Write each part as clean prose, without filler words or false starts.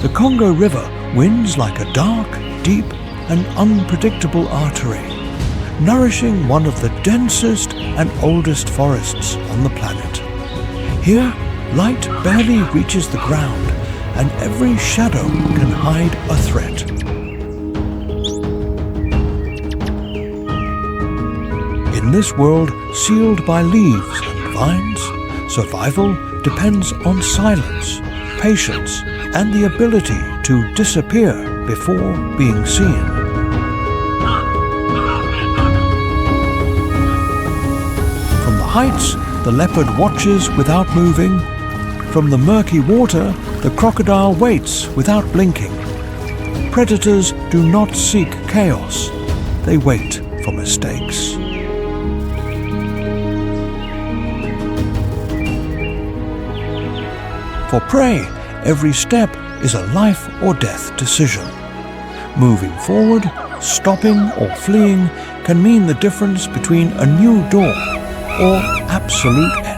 The Congo River winds like a dark, deep and unpredictable artery, nourishing one of the densest and oldest forests on the planet. Here, light barely reaches the ground, and every shadow can hide a threat. In this world sealed by leaves and vines, survival depends on silence, patience, and the ability to disappear before being seen. From the heights, the leopard watches without moving. From the murky water, the crocodile waits without blinking. Predators do not seek chaos, they wait for mistakes. For prey, every step is a life or death decision. Moving forward, stopping or fleeing can mean the difference between a new dawn or absolute end.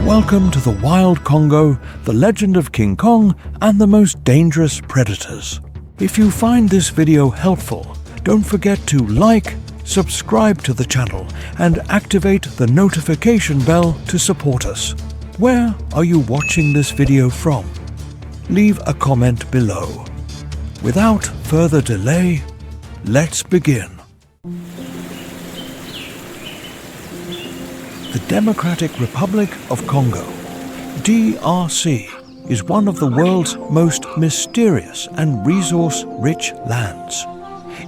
Welcome to the wild Congo, the legend of King Kong and the most dangerous predators. If you find this video helpful, don't forget to like, subscribe to the channel and activate the notification bell to support us. Where are you watching this video from? Leave a comment below. Without further delay, let's begin. The Democratic Republic of Congo, DRC, is one of the world's most mysterious and resource-rich lands.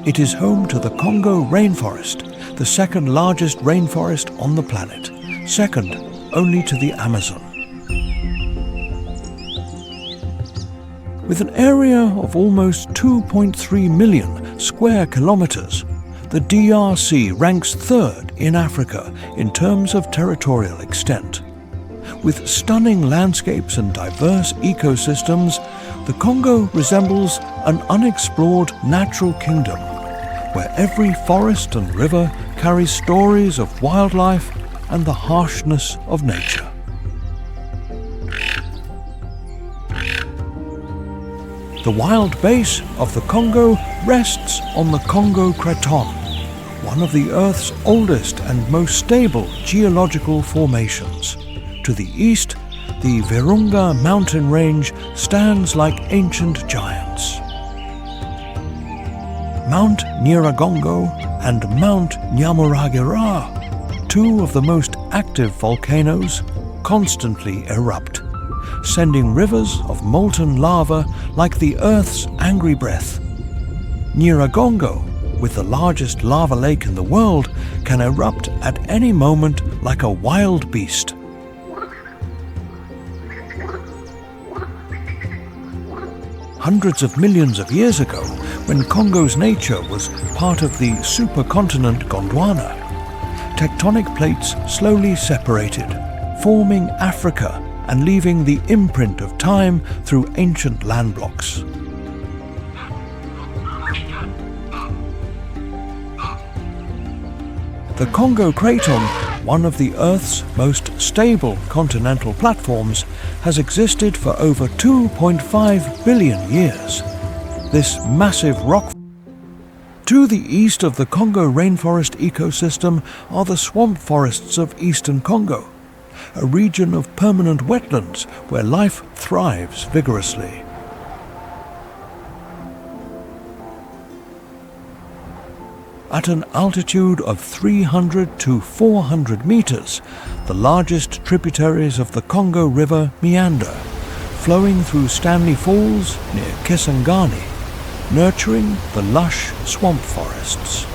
It is home to the Congo rainforest, the second largest rainforest on the planet, second only to the Amazon. With an area of almost 2.3 million square kilometers, the DRC ranks third in Africa in terms of territorial extent. With stunning landscapes and diverse ecosystems, the Congo resembles an unexplored natural kingdom, where every forest and river carries stories of wildlife and the harshness of nature. The wild base of the Congo rests on the Congo Craton, one of the Earth's oldest and most stable geological formations. To the east, the Virunga mountain range stands like ancient giants. Mount Nyiragongo and Mount Nyamuragira, two of the most active volcanoes, constantly erupt, sending rivers of molten lava like the Earth's angry breath. Nyiragongo, with the largest lava lake in the world, can erupt at any moment like a wild beast. Hundreds of millions of years ago, when Congo's nature was part of the supercontinent Gondwana, tectonic plates slowly separated, forming Africa and leaving the imprint of time through ancient land blocks. The Congo Craton, one of the Earth's most stable continental platforms, has existed for over 2.5 billion years. This massive rock. To the east of the Congo rainforest ecosystem are the swamp forests of eastern Congo, a region of permanent wetlands where life thrives vigorously. At an altitude of 300 to 400 meters, the largest tributaries of the Congo River meander, flowing through Stanley Falls near Kisangani, nurturing the lush swamp forests.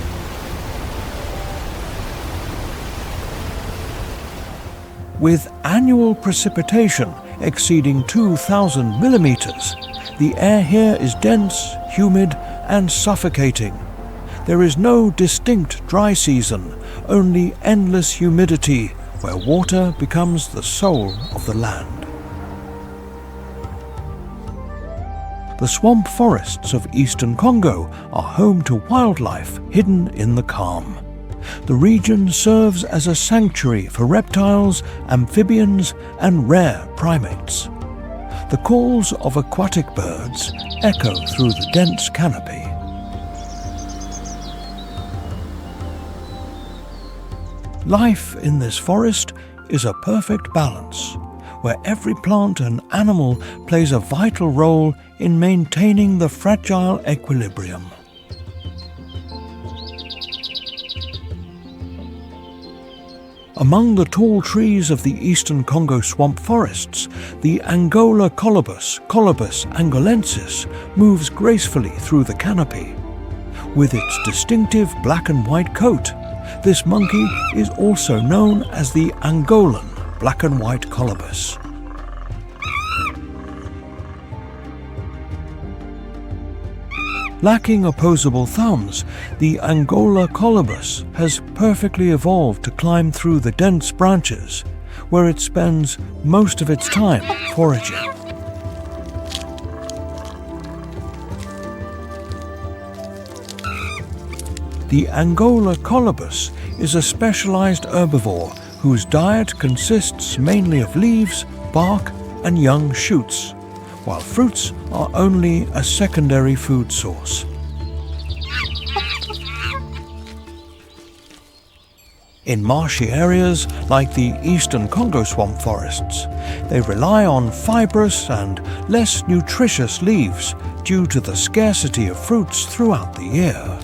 With annual precipitation exceeding 2,000 millimeters, the air here is dense, humid, and suffocating. There is no distinct dry season, only endless humidity, where water becomes the soul of the land. The swamp forests of eastern Congo are home to wildlife hidden in the calm. The region serves as a sanctuary for reptiles, amphibians, and rare primates. The calls of aquatic birds echo through the dense canopy. Life in this forest is a perfect balance, where every plant and animal plays a vital role in maintaining the fragile equilibrium. Among the tall trees of the eastern Congo swamp forests, the Angola Colobus, Colobus angolensis, moves gracefully through the canopy. With its distinctive black and white coat, this monkey is also known as the Angolan black and white colobus. Lacking opposable thumbs, the Angola Colobus has perfectly evolved to climb through the dense branches, where it spends most of its time foraging. The Angola Colobus is a specialized herbivore whose diet consists mainly of leaves, bark, and young shoots, while fruits are only a secondary food source. In marshy areas like the eastern Congo swamp forests, they rely on fibrous and less nutritious leaves due to the scarcity of fruits throughout the year.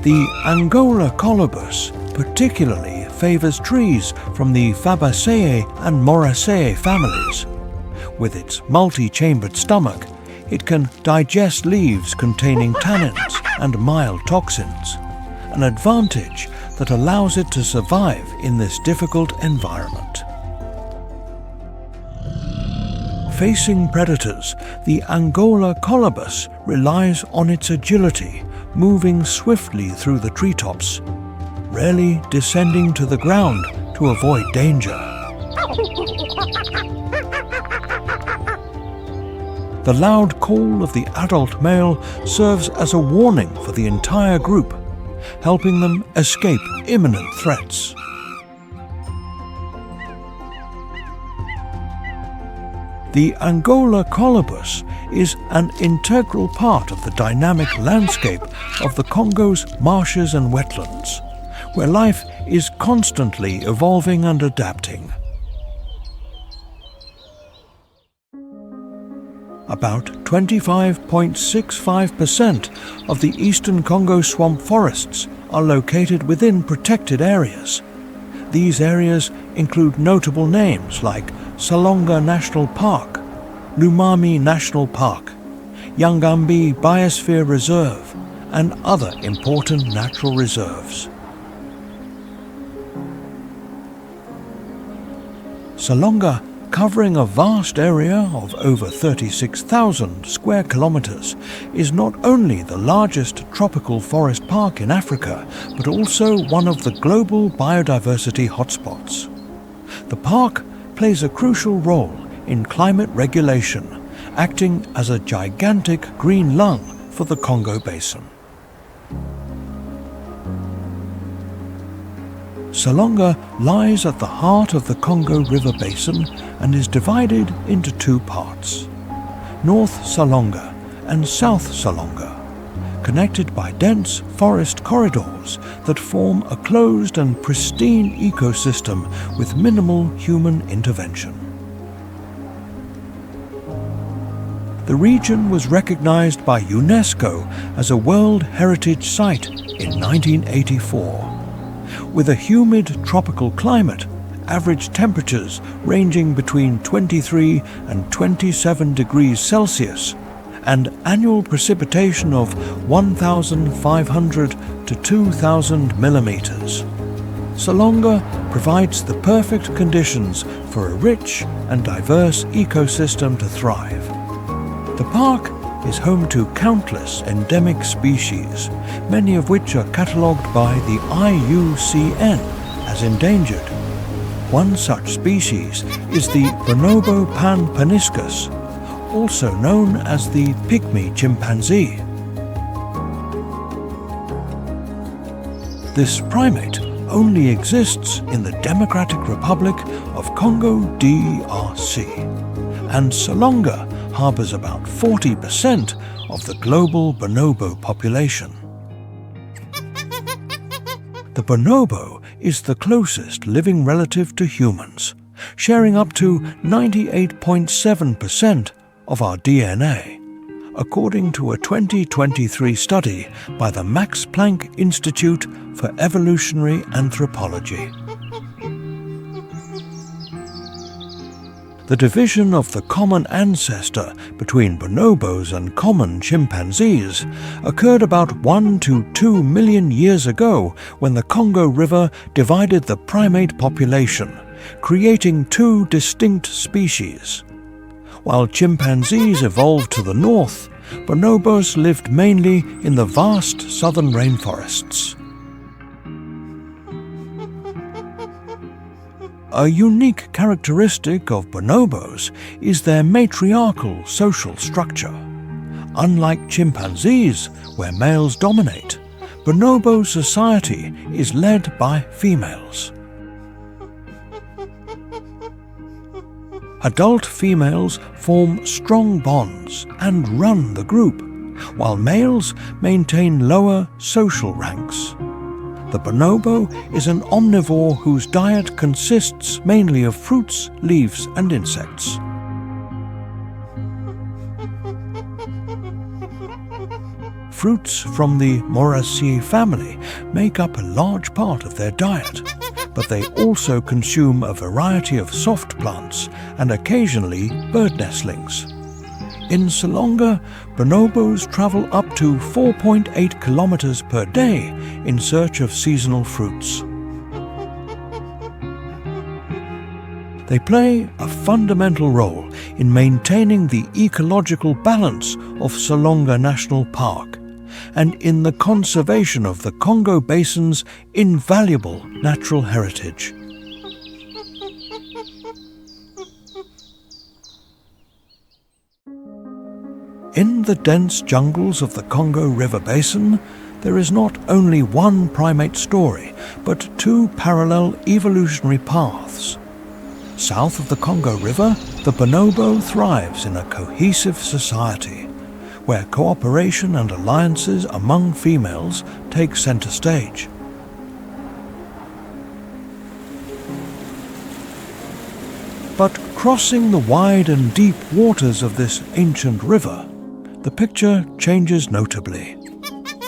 The Angola Colobus particularly favors trees from the Fabaceae and Moraceae families. With its multi-chambered stomach, it can digest leaves containing tannins and mild toxins, an advantage that allows it to survive in this difficult environment. Facing predators, the Angola Colobus relies on its agility, moving swiftly through the treetops, rarely descending to the ground to avoid danger. The loud call of the adult male serves as a warning for the entire group, helping them escape imminent threats. The Angola Colobus is an integral part of the dynamic landscape of the Congo's marshes and wetlands, where life is constantly evolving and adapting. About 25.65% of the eastern Congo swamp forests are located within protected areas. These areas include notable names like Salonga National Park, Lumami National Park, Yangambi Biosphere Reserve, and other important natural reserves. Salonga, covering a vast area of over 36,000 square kilometers, is not only the largest tropical forest park in Africa, but also one of the global biodiversity hotspots. The park plays a crucial role in climate regulation, acting as a gigantic green lung for the Congo Basin. Salonga lies at the heart of the Congo River Basin and is divided into two parts, North Salonga and South Salonga, connected by dense forest corridors that form a closed and pristine ecosystem with minimal human intervention. The region was recognized by UNESCO as a World Heritage Site in 1984. With a humid tropical climate, average temperatures ranging between 23 and 27 degrees Celsius, and annual precipitation of 1,500 to 2,000 millimeters. Salonga provides the perfect conditions for a rich and diverse ecosystem to thrive. The park is home to countless endemic species, many of which are catalogued by the IUCN as endangered. One such species is the Bonobo paniscus, also known as the pygmy chimpanzee. This primate only exists in the Democratic Republic of Congo, DRC, and Salonga harbors about 40% of the global bonobo population. The bonobo is the closest living relative to humans, sharing up to 98.7% of our DNA, according to a 2023 study by the Max Planck Institute for Evolutionary Anthropology. The division of the common ancestor between bonobos and common chimpanzees occurred about 1 to 2 million years ago when the Congo River divided the primate population, creating two distinct species. While chimpanzees evolved to the north, bonobos lived mainly in the vast southern rainforests. A unique characteristic of bonobos is their matriarchal social structure. Unlike chimpanzees, where males dominate, bonobo society is led by females. Adult females form strong bonds and run the group, while males maintain lower social ranks. The bonobo is an omnivore whose diet consists mainly of fruits, leaves, and insects. Fruits from the Moraceae family make up a large part of their diet, but they also consume a variety of soft plants and occasionally bird nestlings. In Salonga, bonobos travel up to 4.8 kilometers per day in search of seasonal fruits. They play a fundamental role in maintaining the ecological balance of Salonga National Park and in the conservation of the Congo Basin's invaluable natural heritage. In the dense jungles of the Congo River Basin, there is not only one primate story, but two parallel evolutionary paths. South of the Congo River, the bonobo thrives in a cohesive society, where cooperation and alliances among females take center stage. But crossing the wide and deep waters of this ancient river, the picture changes notably.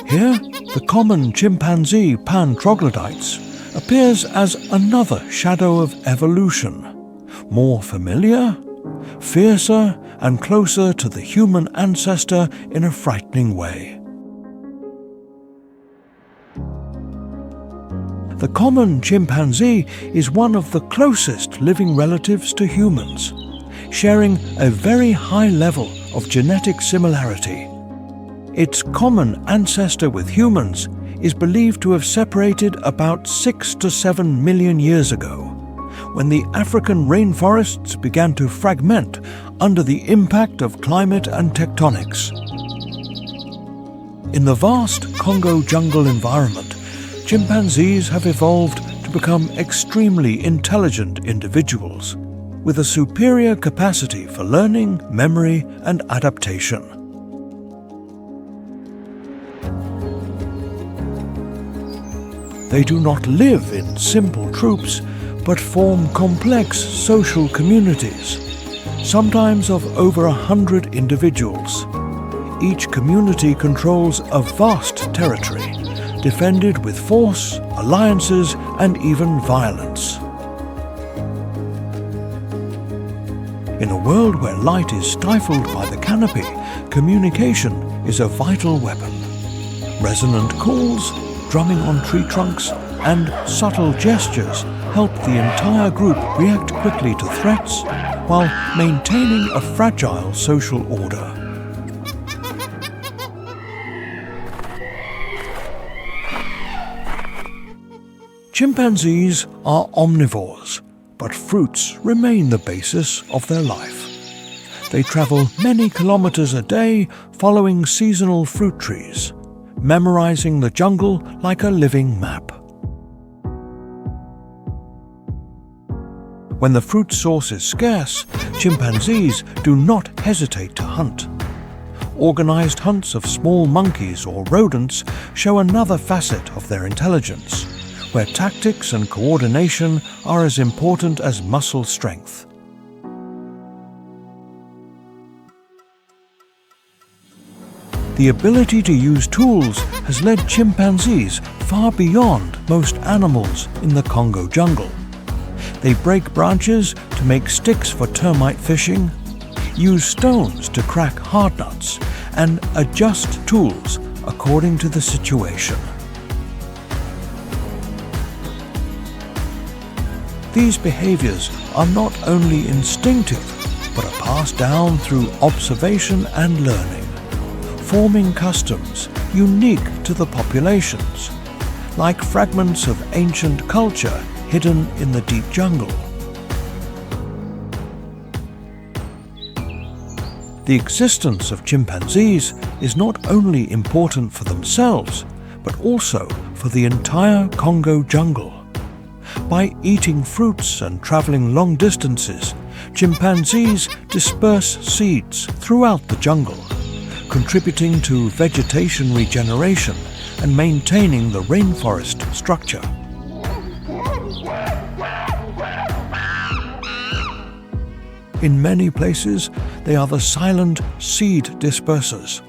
Here, the common chimpanzee pan-troglodytes appears as another shadow of evolution, more familiar, fiercer, and closer to the human ancestor in a frightening way. The common chimpanzee is one of the closest living relatives to humans, sharing a very high level of genetic similarity. Its common ancestor with humans is believed to have separated about 6 to 7 million years ago, when the African rainforests began to fragment under the impact of climate and tectonics. In the vast Congo jungle environment, chimpanzees have evolved to become extremely intelligent individuals, with a superior capacity for learning, memory, and adaptation. They do not live in simple troops, but form complex social communities, sometimes of over 100 individuals. Each community controls a vast territory, defended with force, alliances, and even violence. In a world where light is stifled by the canopy, communication is a vital weapon. Resonant calls, drumming on tree trunks, and subtle gestures help the entire group react quickly to threats while maintaining a fragile social order. Chimpanzees are omnivores, but fruits remain the basis of their life. They travel many kilometers a day following seasonal fruit trees, memorizing the jungle like a living map. When the fruit source is scarce, chimpanzees do not hesitate to hunt. Organized hunts of small monkeys or rodents show another facet of their intelligence, where tactics and coordination are as important as muscle strength. The ability to use tools has led chimpanzees far beyond most animals in the Congo jungle. They break branches to make sticks for termite fishing, use stones to crack hard nuts, and adjust tools according to the situation. These behaviors are not only instinctive, but are passed down through observation and learning, forming customs unique to the populations, like fragments of ancient culture hidden in the deep jungle. The existence of chimpanzees is not only important for themselves, but also for the entire Congo jungle. By eating fruits and traveling long distances, chimpanzees disperse seeds throughout the jungle, contributing to vegetation regeneration and maintaining the rainforest structure. In many places, they are the silent seed dispersers,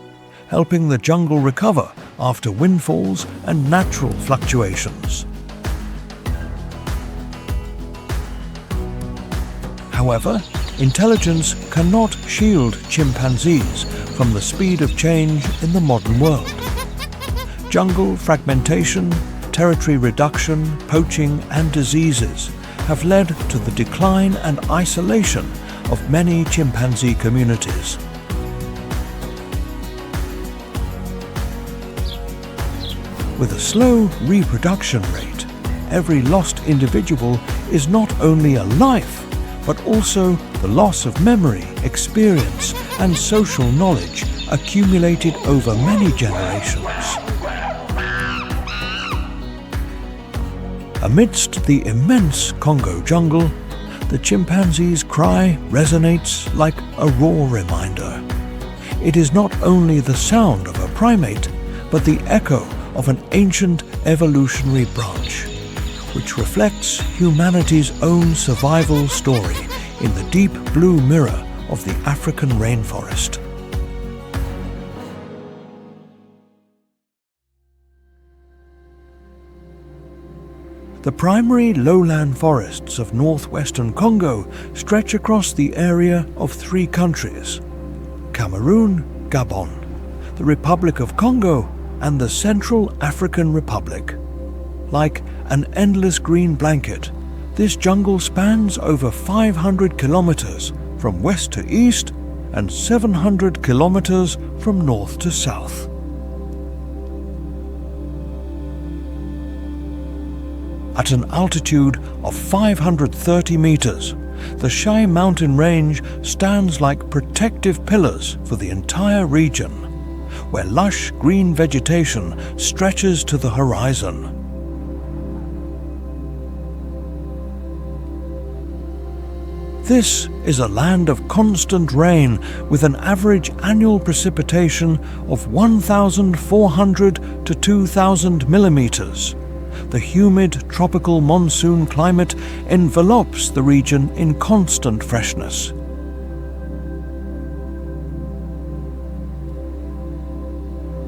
helping the jungle recover after windfalls and natural fluctuations. However, intelligence cannot shield chimpanzees from the speed of change in the modern world. Jungle fragmentation, territory reduction, poaching, and diseases have led to the decline and isolation of many chimpanzee communities. With a slow reproduction rate, every lost individual is not only a life, but also the loss of memory, experience, and social knowledge accumulated over many generations. Amidst the immense Congo jungle, the chimpanzee's cry resonates like a raw reminder. It is not only the sound of a primate, but the echo of an ancient evolutionary branch, which reflects humanity's own survival story in the deep blue mirror of the African rainforest. The primary lowland forests of northwestern Congo stretch across the area of 3 countries: Cameroon, Gabon, the Republic of Congo, and the Central African Republic. Like an endless green blanket, this jungle spans over 500 kilometers from west to east and 700 kilometers from north to south. At an altitude of 530 meters, the Shai mountain range stands like protective pillars for the entire region, where lush green vegetation stretches to the horizon. This is a land of constant rain with an average annual precipitation of 1,400 to 2,000 millimeters. The humid tropical monsoon climate envelops the region in constant freshness.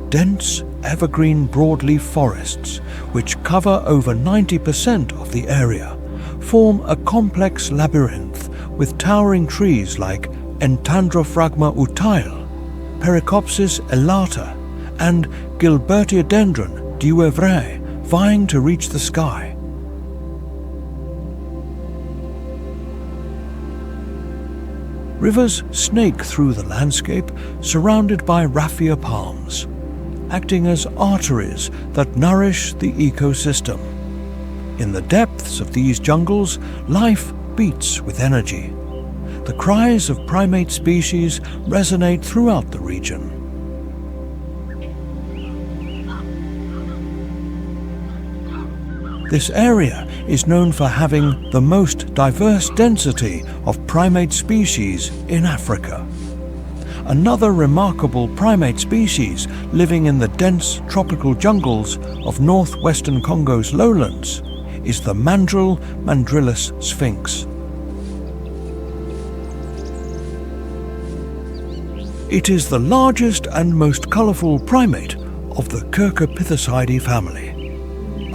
Dense evergreen broadleaf forests, which cover over 90% of the area, form a complex labyrinth with towering trees like Entandrophragma utile, Pericopsis elata, and Gilbertiodendron diuevrae vying to reach the sky. Rivers snake through the landscape, surrounded by raffia palms, acting as arteries that nourish the ecosystem. In the depths of these jungles, life beats with energy. The cries of primate species resonate throughout the region. This area is known for having the most diverse density of primate species in Africa. Another remarkable primate species living in the dense tropical jungles of northwestern Congo's lowlands is the Mandrillus sphinx. It is the largest and most colorful primate of the Cercopithecidae family.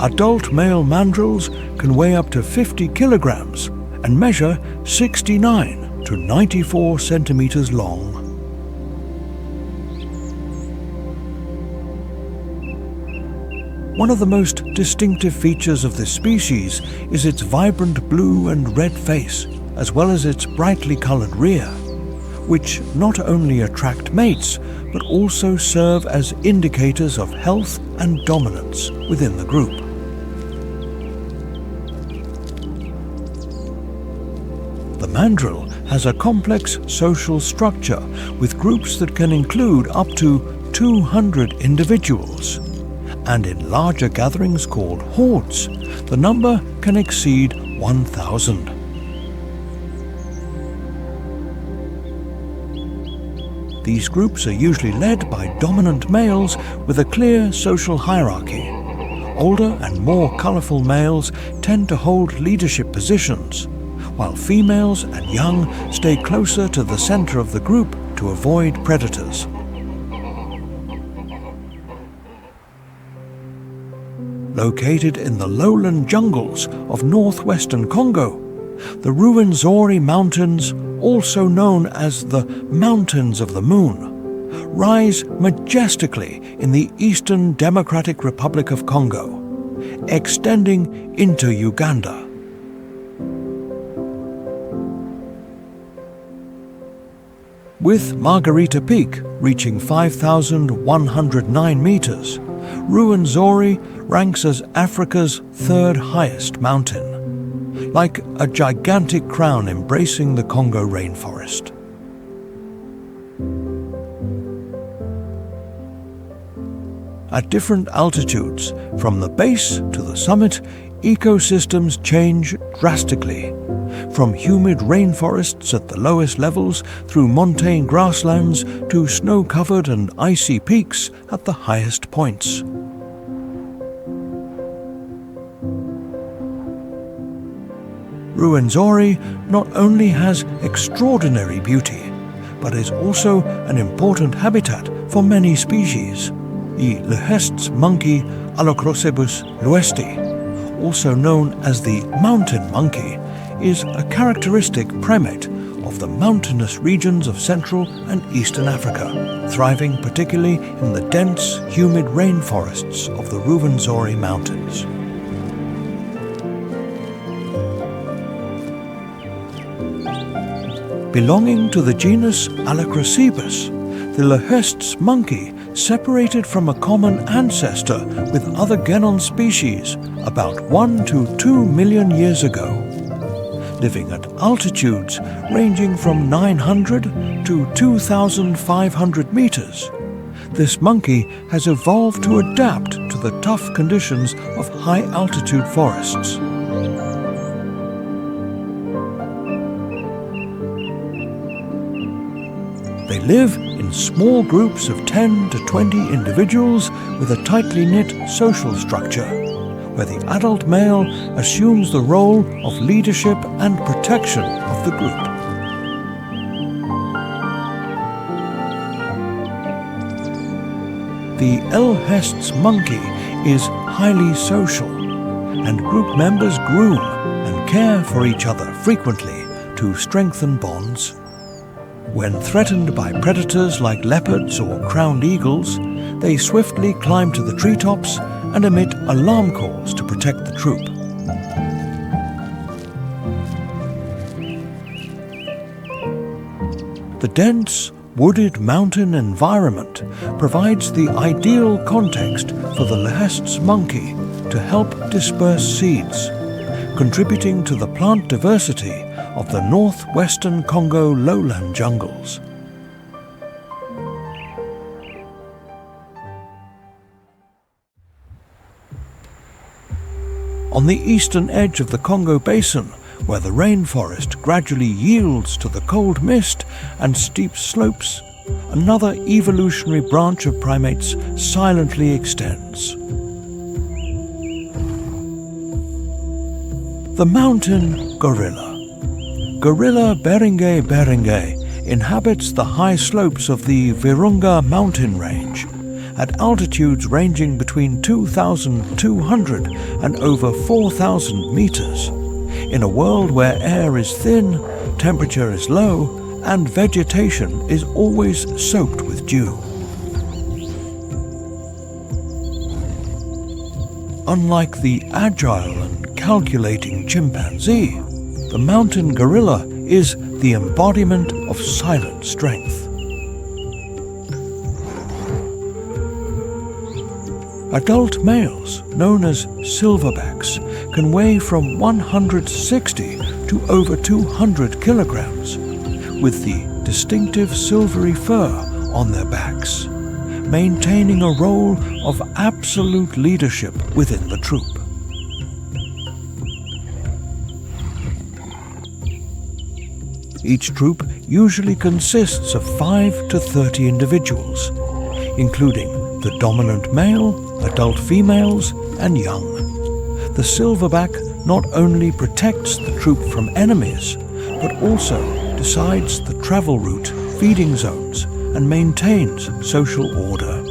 Adult male mandrills can weigh up to 50 kilograms and measure 69 to 94 centimeters long. One of the most distinctive features of this species is its vibrant blue and red face, as well as its brightly colored rear, which not only attract mates, but also serve as indicators of health and dominance within the group. The mandrill has a complex social structure with groups that can include up to 200 individuals. And in larger gatherings called hordes, the number can exceed 1,000. These groups are usually led by dominant males with a clear social hierarchy. Older and more colorful males tend to hold leadership positions, while females and young stay closer to the center of the group to avoid predators. Located in the lowland jungles of northwestern Congo, the Ruvenzori Mountains, also known as the Mountains of the Moon, rise majestically in the Eastern Democratic Republic of Congo, extending into Uganda. With Margarita Peak reaching 5,109 meters, Ruvenzori ranks as Africa's third highest mountain, like a gigantic crown embracing the Congo rainforest. At different altitudes, from the base to the summit, ecosystems change drastically, from humid rainforests at the lowest levels through montane grasslands to snow-covered and icy peaks at the highest points. Ruvenzori not only has extraordinary beauty, but is also an important habitat for many species. The Lehest's monkey Allocribus luesti, also known as the mountain monkey, is a characteristic primate of the mountainous regions of Central and Eastern Africa, thriving particularly in the dense, humid rainforests of the Ruvenzori Mountains. Belonging to the genus Allocribus, the Lehest's monkey separated from a common ancestor with other genon species about 1 to 2 million years ago. Living at altitudes ranging from 900 to 2,500 meters, this monkey has evolved to adapt to the tough conditions of high-altitude forests. They live in small groups of 10 to 20 individuals with a tightly knit social structure, where the adult male assumes the role of leadership and protection of the group. The Lehest's monkey is highly social, and group members groom and care for each other frequently to strengthen bonds. When threatened by predators like leopards or crowned eagles, they swiftly climb to the treetops and emit alarm calls to protect the troop. The dense, wooded mountain environment provides the ideal context for the Lehest's monkey to help disperse seeds, contributing to the plant diversity of the Northwestern Congo lowland jungles. On the eastern edge of the Congo Basin, where the rainforest gradually yields to the cold mist and steep slopes, another evolutionary branch of primates silently extends. The mountain gorilla. Gorilla berenge inhabits the high slopes of the Virunga mountain range, at altitudes ranging between 2,200 and over 4,000 meters, in a world where air is thin, temperature is low, and vegetation is always soaked with dew. Unlike the agile and calculating chimpanzee, the mountain gorilla is the embodiment of silent strength. Adult males, known as silverbacks, can weigh from 160 to over 200 kilograms, with the distinctive silvery fur on their backs, maintaining a role of absolute leadership within the troop. Each troop usually consists of 5 to 30 individuals, including the dominant male, adult females, and young. The silverback not only protects the troop from enemies, but also decides the travel route, feeding zones, and maintains social order.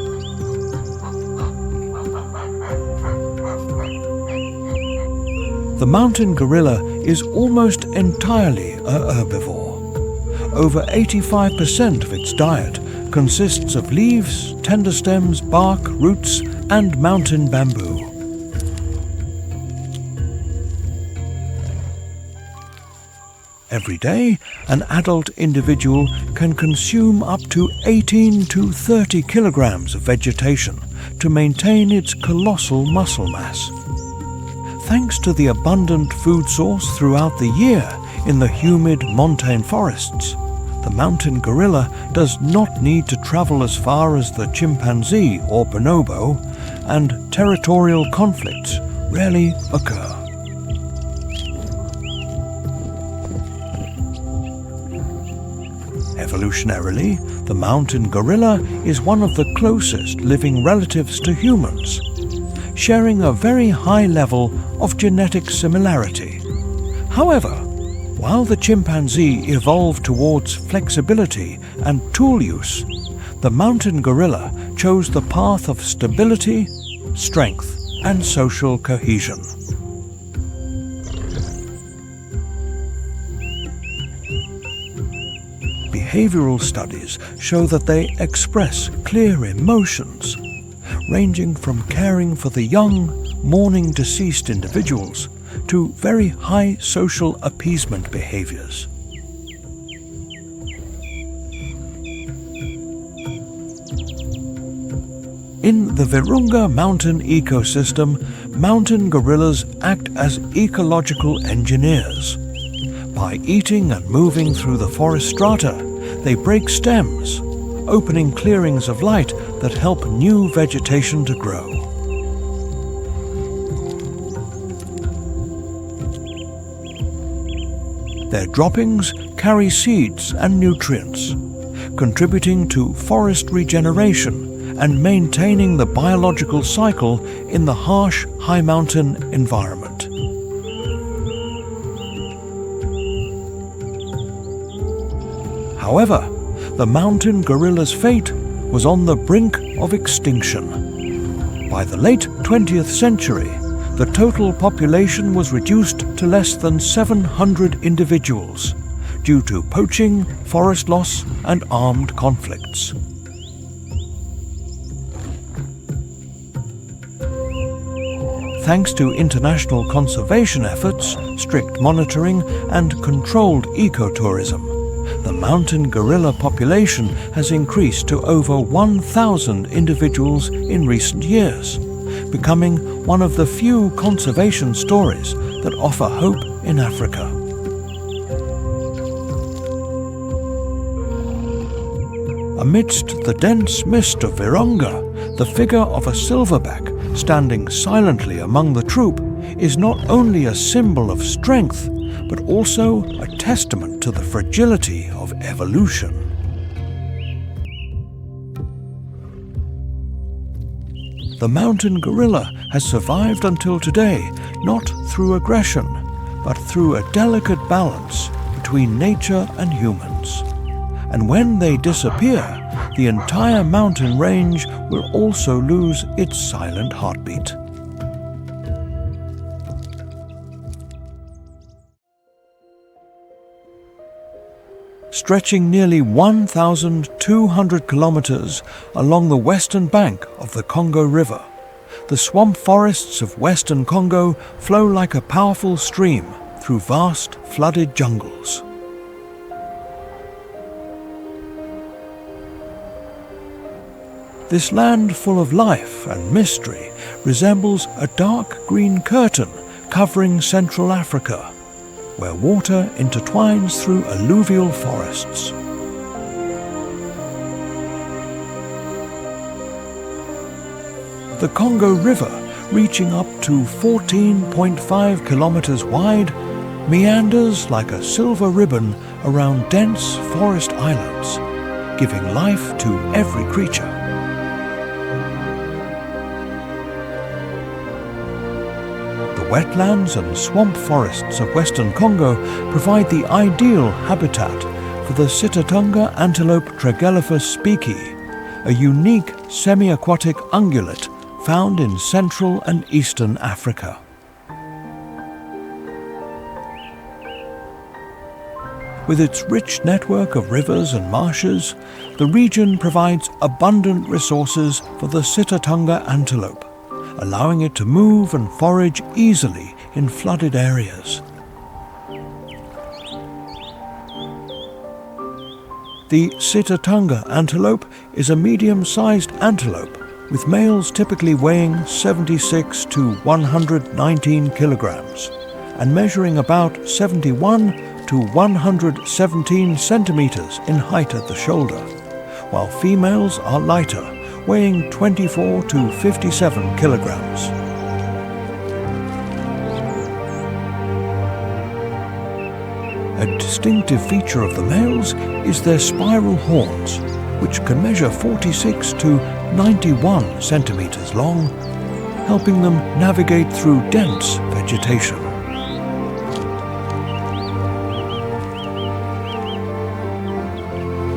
The mountain gorilla is almost entirely a herbivore. Over 85% of its diet consists of leaves, tender stems, bark, roots, and mountain bamboo. Every day, an adult individual can consume up to 18 to 30 kilograms of vegetation to maintain its colossal muscle mass. Thanks to the abundant food source throughout the year in the humid montane forests, the mountain gorilla does not need to travel as far as the chimpanzee or bonobo, and territorial conflicts rarely occur. Evolutionarily, the mountain gorilla is one of the closest living relatives to humans, sharing a very high level of genetic similarity. However, while the chimpanzee evolved towards flexibility and tool use, the mountain gorilla chose the path of stability, strength, and social cohesion. Behavioral studies show that they express clear emotions, ranging from caring for the young, mourning deceased individuals to very high social appeasement behaviors. In the Virunga mountain ecosystem, mountain gorillas act as ecological engineers. By eating and moving through the forest strata, they break stems, opening clearings of light that help new vegetation to grow. Their droppings carry seeds and nutrients, contributing to forest regeneration and maintaining the biological cycle in the harsh high mountain environment. However, the mountain gorilla's fate was on the brink of extinction. By the late 20th century, the total population was reduced to less than 700 individuals due to poaching, forest loss, and armed conflicts. Thanks to international conservation efforts, strict monitoring, and controlled ecotourism, the mountain gorilla population has increased to over 1,000 individuals in recent years, becoming one of the few conservation stories that offer hope in Africa. Amidst the dense mist of Virunga, the figure of a silverback standing silently among the troop is not only a symbol of strength, but also a testament to the fragility of evolution. The mountain gorilla has survived until today, not through aggression, but through a delicate balance between nature and humans. And when they disappear, the entire mountain range will also lose its silent heartbeat. Stretching nearly 1,200 kilometers along the western bank of the Congo River, the swamp forests of western Congo flow like a powerful stream through vast flooded jungles. This land full of life and mystery resembles a dark green curtain covering Central Africa, where water intertwines through alluvial forests. The Congo River, reaching up to 14.5 kilometers wide, meanders like a silver ribbon around dense forest islands, giving life to every creature. The wetlands and swamp forests of western Congo provide the ideal habitat for the Sitatunga antelope Tragelaphus speakii, a unique semi-aquatic ungulate found in Central and Eastern Africa. With its rich network of rivers and marshes, the region provides abundant resources for the Sitatunga antelope, allowing it to move and forage easily in flooded areas. The Sitatunga antelope is a medium-sized antelope with males typically weighing 76 to 119 kilograms and measuring about 71 to 117 centimeters in height at the shoulder, while females are lighter, weighing 24 to 57 kilograms. A distinctive feature of the males is their spiral horns, which can measure 46 to 91 centimeters long, helping them navigate through dense vegetation.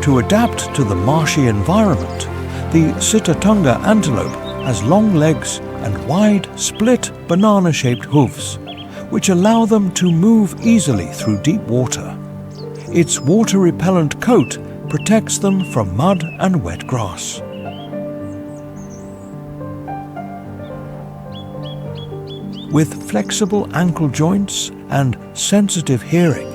To adapt to the marshy environment, the Sitatunga antelope has long legs and wide, split, banana-shaped hooves, which allow them to move easily through deep water. Its water-repellent coat protects them from mud and wet grass. With flexible ankle joints and sensitive hearing,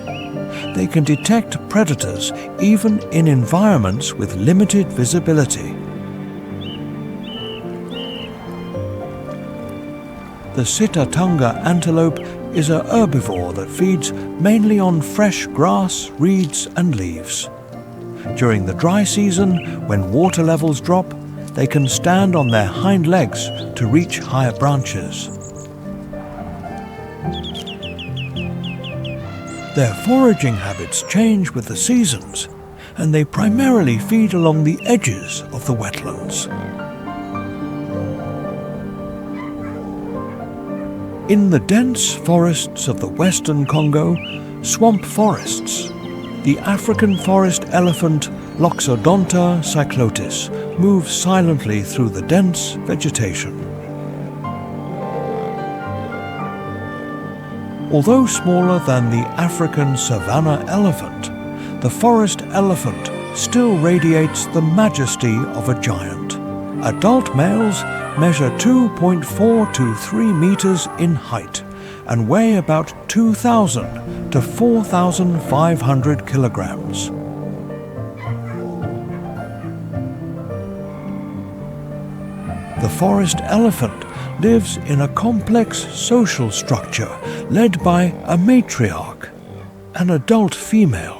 they can detect predators even in environments with limited visibility. The Sitatunga antelope is a herbivore that feeds mainly on fresh grass, reeds and leaves. During the dry season, when water levels drop, they can stand on their hind legs to reach higher branches. Their foraging habits change with the seasons, and they primarily feed along the edges of the wetlands. In the dense forests of the western Congo, swamp forests, the African forest elephant Loxodonta cyclotis moves silently through the dense vegetation. Although smaller than the African savanna elephant, the forest elephant still radiates the majesty of a giant. Adult males measure 2.4 to 3 meters in height and weigh about 2,000 to 4,500 kilograms. The forest elephant lives in a complex social structure led by a matriarch, an adult female.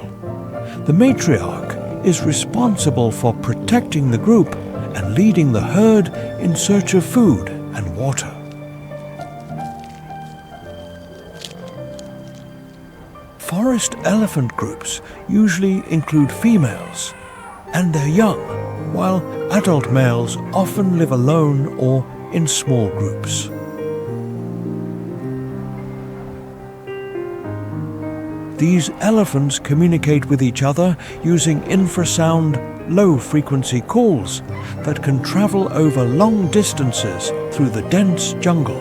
The matriarch is responsible for protecting the group and leading the herd in search of food and water. Forest elephant groups usually include females and their young, while adult males often live alone or in small groups. These elephants communicate with each other using infrasound, low-frequency calls that can travel over long distances through the dense jungle.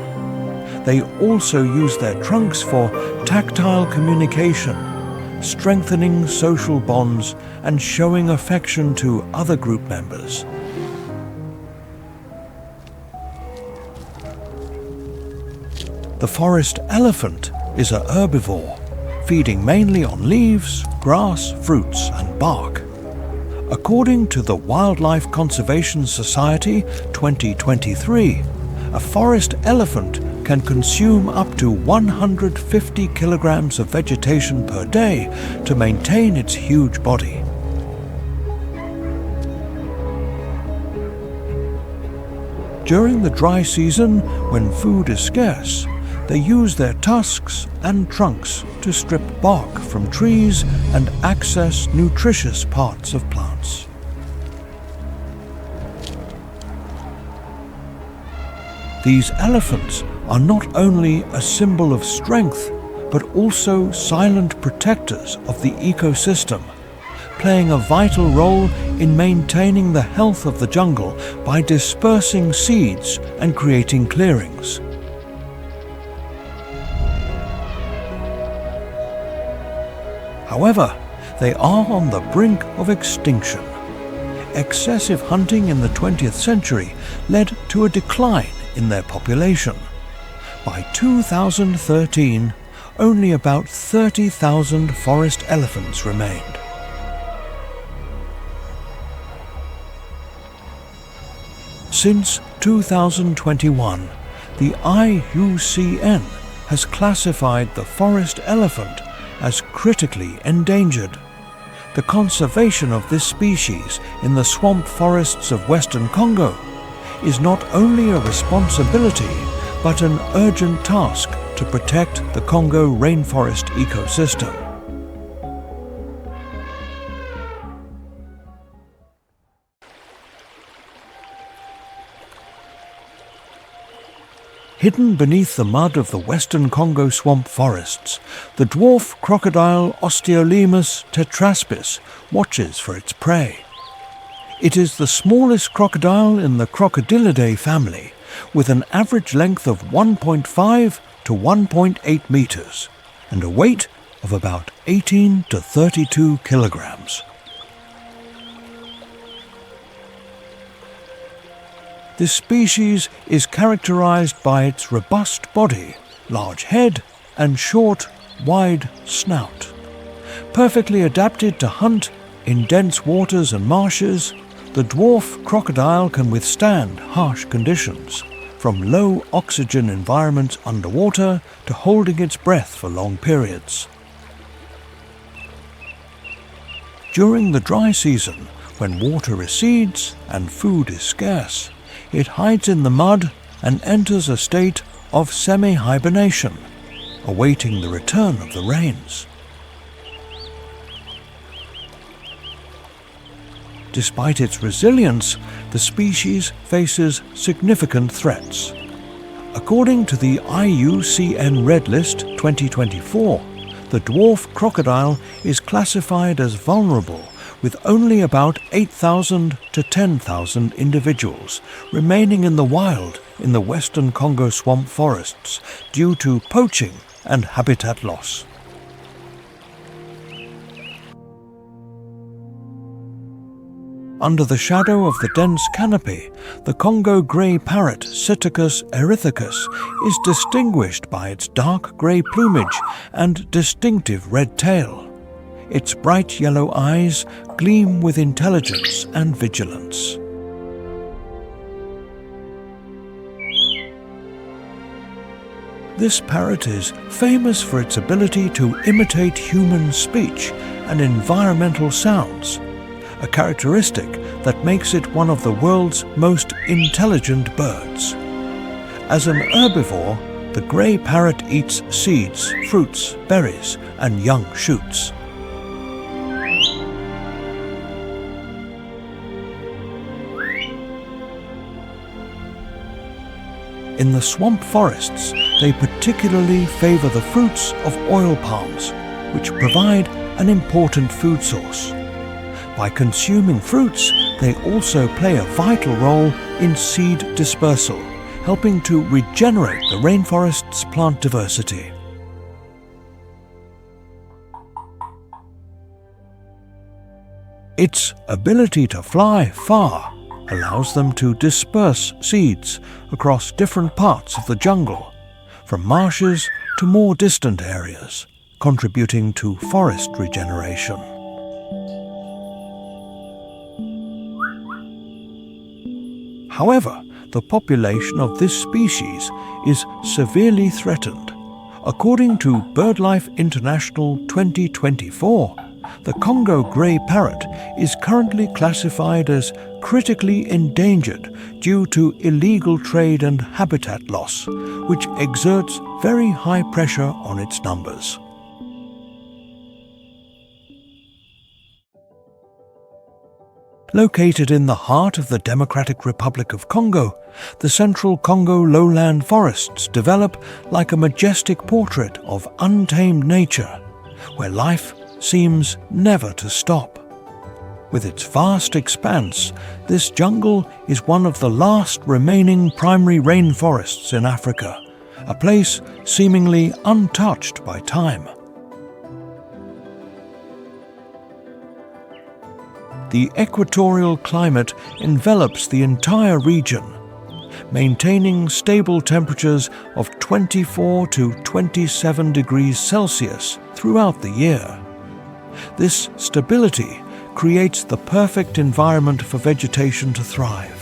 They also use their trunks for tactile communication, strengthening social bonds and showing affection to other group members. The forest elephant is a herbivore, feeding mainly on leaves, grass, fruits and bark. According to the Wildlife Conservation Society 2023, a forest elephant can consume up to 150 kilograms of vegetation per day to maintain its huge body. During the dry season, when food is scarce, they use their tusks and trunks to strip bark from trees and access nutritious parts of plants. These elephants are not only a symbol of strength, but also silent protectors of the ecosystem, playing a vital role in maintaining the health of the jungle by dispersing seeds and creating clearings. However, they are on the brink of extinction. Excessive hunting in the 20th century led to a decline in their population. By 2013, only about 30,000 forest elephants remained. Since 2021, the IUCN has classified the forest elephant as critically endangered. The conservation of this species in the swamp forests of Western Congo is not only a responsibility, but an urgent task to protect the Congo rainforest ecosystem. Hidden beneath the mud of the Western Congo swamp forests, the dwarf crocodile Osteolemus tetraspis watches for its prey. It is the smallest crocodile in the Crocodilidae family, with an average length of 1.5 to 1.8 meters and a weight of about 18 to 32 kilograms. This species is characterized by its robust body, large head, and short, wide snout. Perfectly adapted to hunt in dense waters and marshes, the dwarf crocodile can withstand harsh conditions, from low oxygen environments underwater to holding its breath for long periods. During the dry season, when water recedes and food is scarce, it hides in the mud and enters a state of semi-hibernation, awaiting the return of the rains. Despite its resilience, the species faces significant threats. According to the IUCN Red List 2024, the dwarf crocodile is classified as vulnerable, with only about 8,000 to 10,000 individuals remaining in the wild in the Western Congo swamp forests due to poaching and habitat loss. Under the shadow of the dense canopy, the Congo grey parrot Psittacus erythicus is distinguished by its dark grey plumage and distinctive red tail. Its bright yellow eyes gleam with intelligence and vigilance. This parrot is famous for its ability to imitate human speech and environmental sounds, a characteristic that makes it one of the world's most intelligent birds. As an herbivore, the grey parrot eats seeds, fruits, berries, and young shoots. In the swamp forests, they particularly favour the fruits of oil palms, which provide an important food source. By consuming fruits, they also play a vital role in seed dispersal, helping to regenerate the rainforest's plant diversity. Its ability to fly far allows them to disperse seeds across different parts of the jungle, from marshes to more distant areas, contributing to forest regeneration. However, the population of this species is severely threatened. According to BirdLife International 2024, the Congo grey parrot is currently classified as critically endangered due to illegal trade and habitat loss, which exerts very high pressure on its numbers. Located in the heart of the Democratic Republic of Congo, the central Congo lowland forests develop like a majestic portrait of untamed nature, where life seems never to stop. With its vast expanse, this jungle is one of the last remaining primary rainforests in Africa, a place seemingly untouched by time. The equatorial climate envelops the entire region, maintaining stable temperatures of 24 to 27 degrees Celsius throughout the year. This stability creates the perfect environment for vegetation to thrive.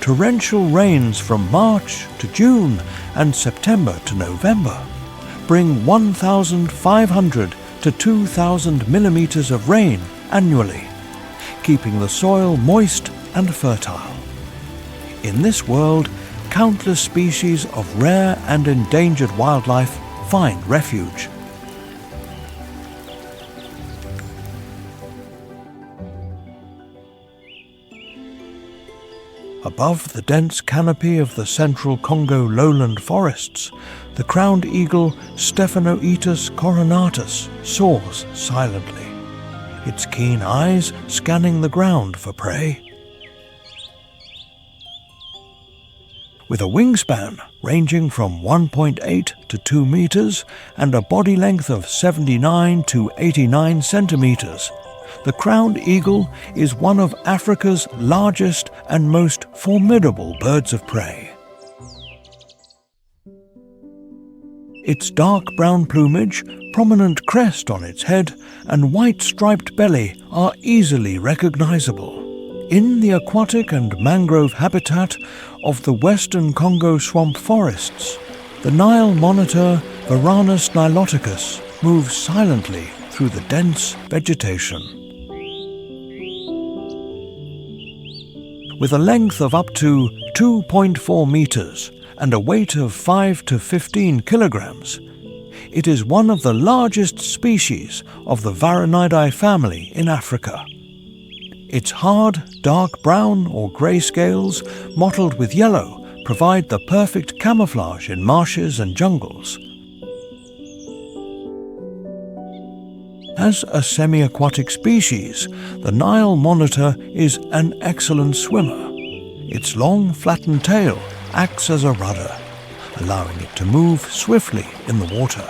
Torrential rains from March to June and September to November bring 1,500 to 2,000 millimeters of rain annually, keeping the soil moist and fertile. In this world, countless species of rare and endangered wildlife find refuge. Above the dense canopy of the central Congo lowland forests, the crowned eagle Stephanoetus coronatus soars silently, its keen eyes scanning the ground for prey. With a wingspan ranging from 1.8 to 2 meters and a body length of 79 to 89 centimeters, the crowned eagle is one of Africa's largest and most formidable birds of prey. Its dark brown plumage, prominent crest on its head, and white striped belly are easily recognizable. In the aquatic and mangrove habitat of the western Congo swamp forests, the Nile monitor Varanus niloticus moves silently through the dense vegetation. With a length of up to 2.4 meters and a weight of 5 to 15 kilograms, it is one of the largest species of the Varanidae family in Africa. Its hard, dark brown or grey scales, mottled with yellow, provide the perfect camouflage in marshes and jungles. As a semi-aquatic species, the Nile monitor is an excellent swimmer. Its long, flattened tail acts as a rudder, allowing it to move swiftly in the water.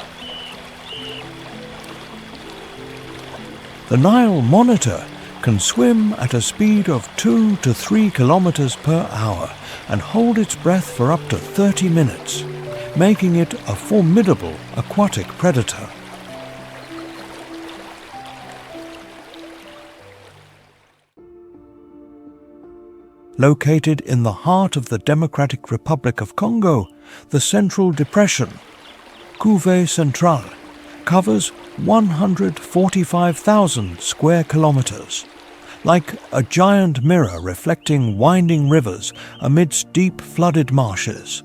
The Nile monitor can swim at a speed of 2 to 3 kilometers per hour and hold its breath for up to 30 minutes, making it a formidable aquatic predator. Located in the heart of the Democratic Republic of Congo, The Central Depression, Couve Central, covers 145,000 square kilometers, like a giant mirror reflecting winding rivers amidst deep flooded marshes.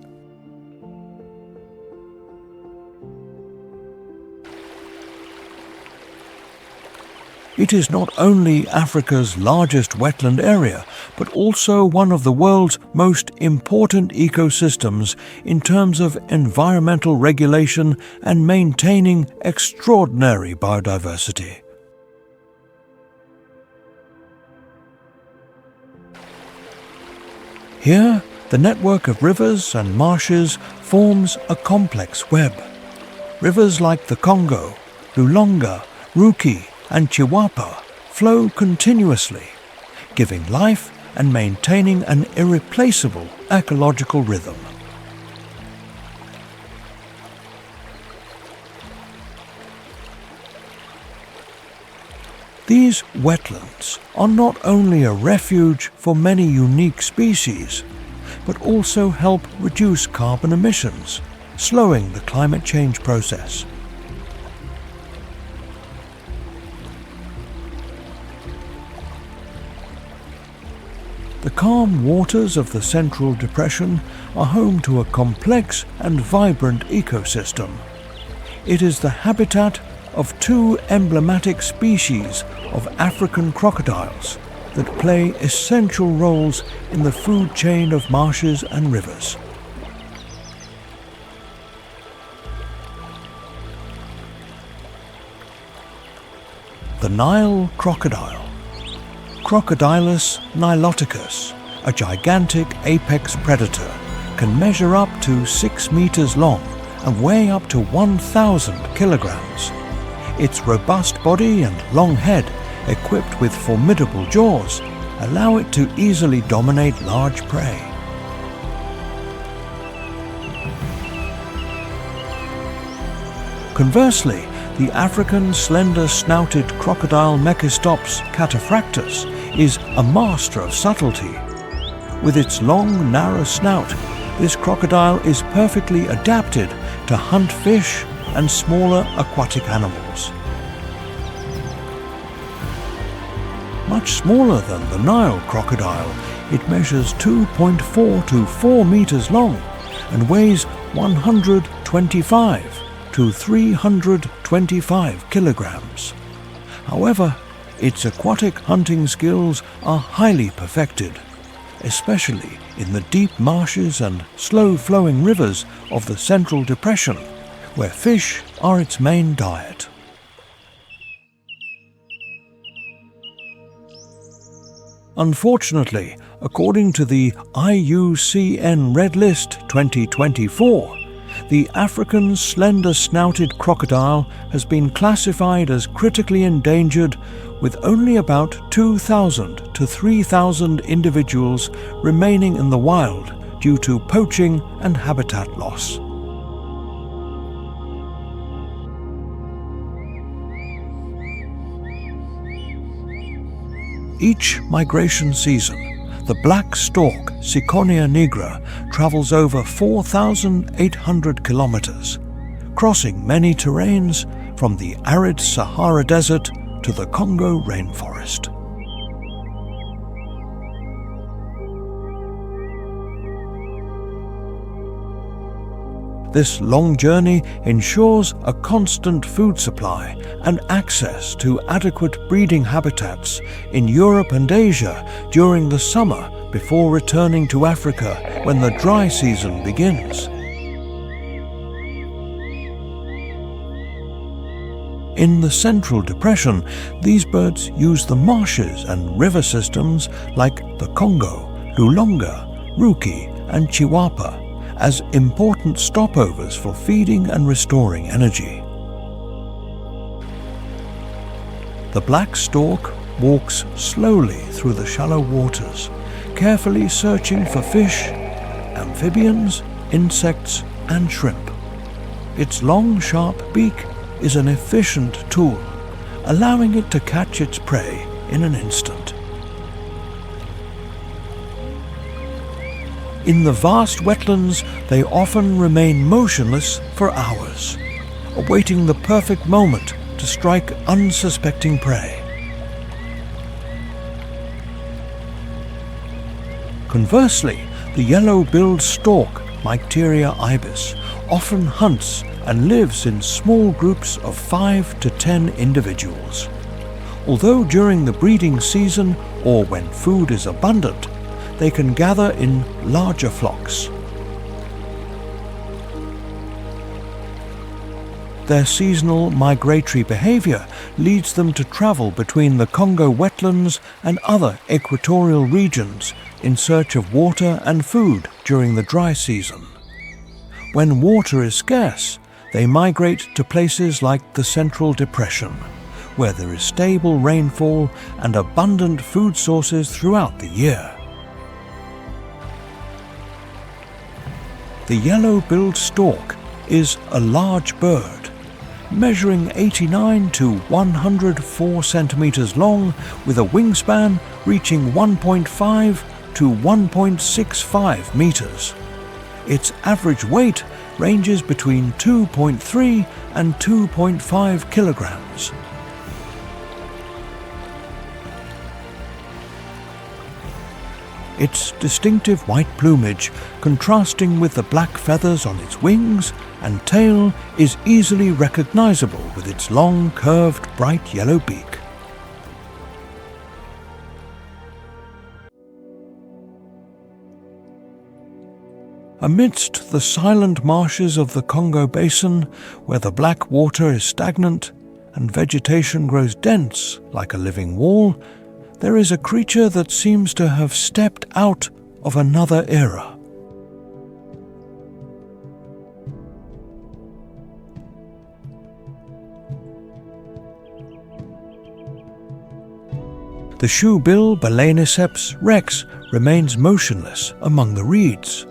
It is not only Africa's largest wetland area, but also one of the world's most important ecosystems in terms of environmental regulation and maintaining extraordinary biodiversity. Here, the network of rivers and marshes forms a complex web. Rivers like the Congo, Lulonga, Ruki, and Chihuahua flow continuously, giving life and maintaining an irreplaceable ecological rhythm. These wetlands are not only a refuge for many unique species, but also help reduce carbon emissions, slowing the climate change process. The calm waters of the Central Depression are home to a complex and vibrant ecosystem. It is the habitat of two emblematic species of African crocodiles that play essential roles in the food chain of marshes and rivers. The Nile crocodile, Crocodilus niloticus, a gigantic apex predator, can measure up to 6 meters long and weigh up to 1,000 kilograms. Its robust body and long head, equipped with formidable jaws, allow it to easily dominate large prey. Conversely, the African slender-snouted crocodile Mechistops cataphractus is a master of subtlety. With its long, narrow snout, this crocodile is perfectly adapted to hunt fish and smaller aquatic animals. Much smaller than the Nile crocodile, it measures 2.4 to 4 meters long and weighs 125 to 325 kilograms. However, its aquatic hunting skills are highly perfected, especially in the deep marshes and slow-flowing rivers of the Central Depression, where fish are its main diet. Unfortunately, according to the IUCN Red List 2024, the African slender-snouted crocodile has been classified as critically endangered, with only about 2,000 to 3,000 individuals remaining in the wild due to poaching and habitat loss. Each migration season, the black stork, Ciconia nigra, travels over 4,800 kilometers, crossing many terrains from the arid Sahara Desert to the Congo rainforest. This long journey ensures a constant food supply and access to adequate breeding habitats in Europe and Asia during the summer before returning to Africa when the dry season begins. In the Central Depression, these birds use the marshes and river systems like the Congo, Lulonga, Ruki, and Chihuahua as important stopovers for feeding and restoring energy. The black stork walks slowly through the shallow waters, carefully searching for fish, amphibians, insects, and shrimp. Its long, sharp beak is an efficient tool, allowing it to catch its prey in an instant. In the vast wetlands, they often remain motionless for hours, awaiting the perfect moment to strike unsuspecting prey. Conversely, the yellow-billed stork, Migratory ibis, often hunts and lives in small groups of 5 to 10 individuals. Although during the breeding season or when food is abundant, they can gather in larger flocks. Their seasonal migratory behavior leads them to travel between the Congo wetlands and other equatorial regions in search of water and food during the dry season. When water is scarce, they migrate to places like the Central Depression, where there is stable rainfall and abundant food sources throughout the year. The yellow-billed stork is a large bird, measuring 89 to 104 centimeters long, with a wingspan reaching 1.5 to 1.65 meters. Its average weight ranges between 2.3 and 2.5 kilograms. Its distinctive white plumage, contrasting with the black feathers on its wings and tail, is easily recognizable with its long, curved, bright yellow beak. Amidst the silent marshes of the Congo Basin, where the black water is stagnant and vegetation grows dense like a living wall, there is a creature that seems to have stepped out of another era. The shoebill Balaniceps rex remains motionless among the reeds,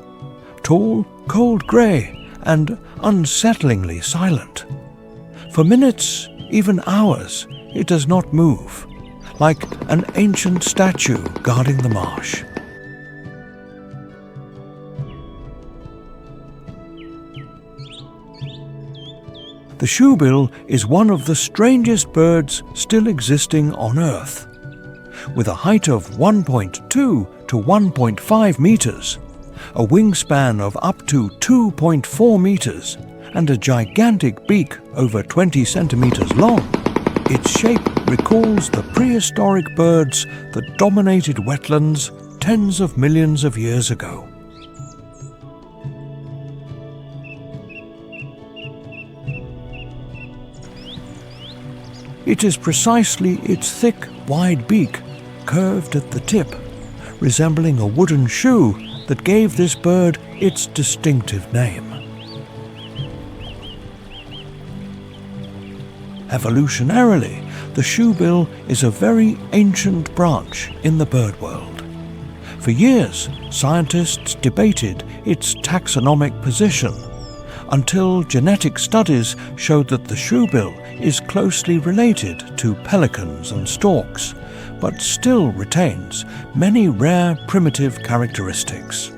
tall, cold grey, and unsettlingly silent. For minutes, even hours, it does not move, like an ancient statue guarding the marsh. The shoebill is one of the strangest birds still existing on Earth. With a height of 1.2 to 1.5 meters, a wingspan of up to 2.4 meters, and a gigantic beak over 20 centimeters long, its shape recalls the prehistoric birds that dominated wetlands tens of millions of years ago. It is precisely its thick, wide beak, curved at the tip, resembling a wooden shoe, that gave this bird its distinctive name. Evolutionarily, the shoebill is a very ancient branch in the bird world. For years, scientists debated its taxonomic position, until genetic studies showed that the shoebill is closely related to pelicans and storks, but still retains many rare primitive characteristics.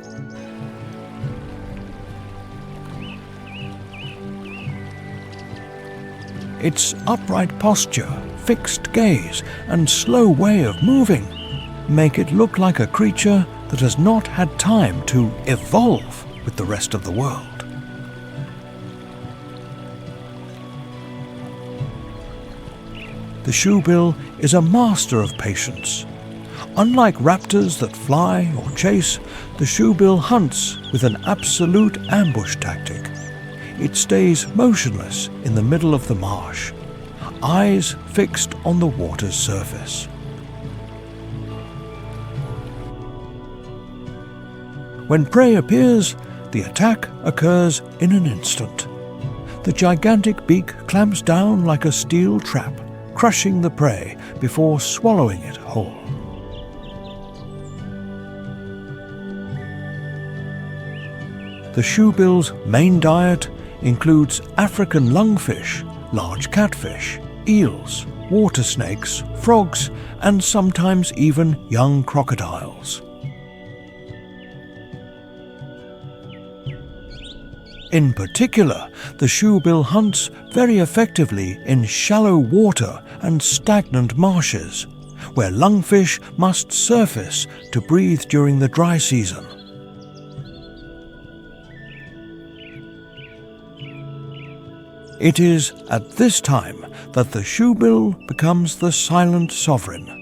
Its upright posture, fixed gaze, and slow way of moving make it look like a creature that has not had time to evolve with the rest of the world. The shoebill is a master of patience. Unlike raptors that fly or chase, the shoebill hunts with an absolute ambush tactic. It stays motionless in the middle of the marsh, eyes fixed on the water's surface. When prey appears, the attack occurs in an instant. The gigantic beak clamps down like a steel trap, crushing the prey before swallowing it whole. The shoebill's main diet includes African lungfish, large catfish, eels, water snakes, frogs, and sometimes even young crocodiles. In particular, the shoebill hunts very effectively in shallow water and stagnant marshes, where lungfish must surface to breathe during the dry season. It is at this time that the shoebill becomes the silent sovereign,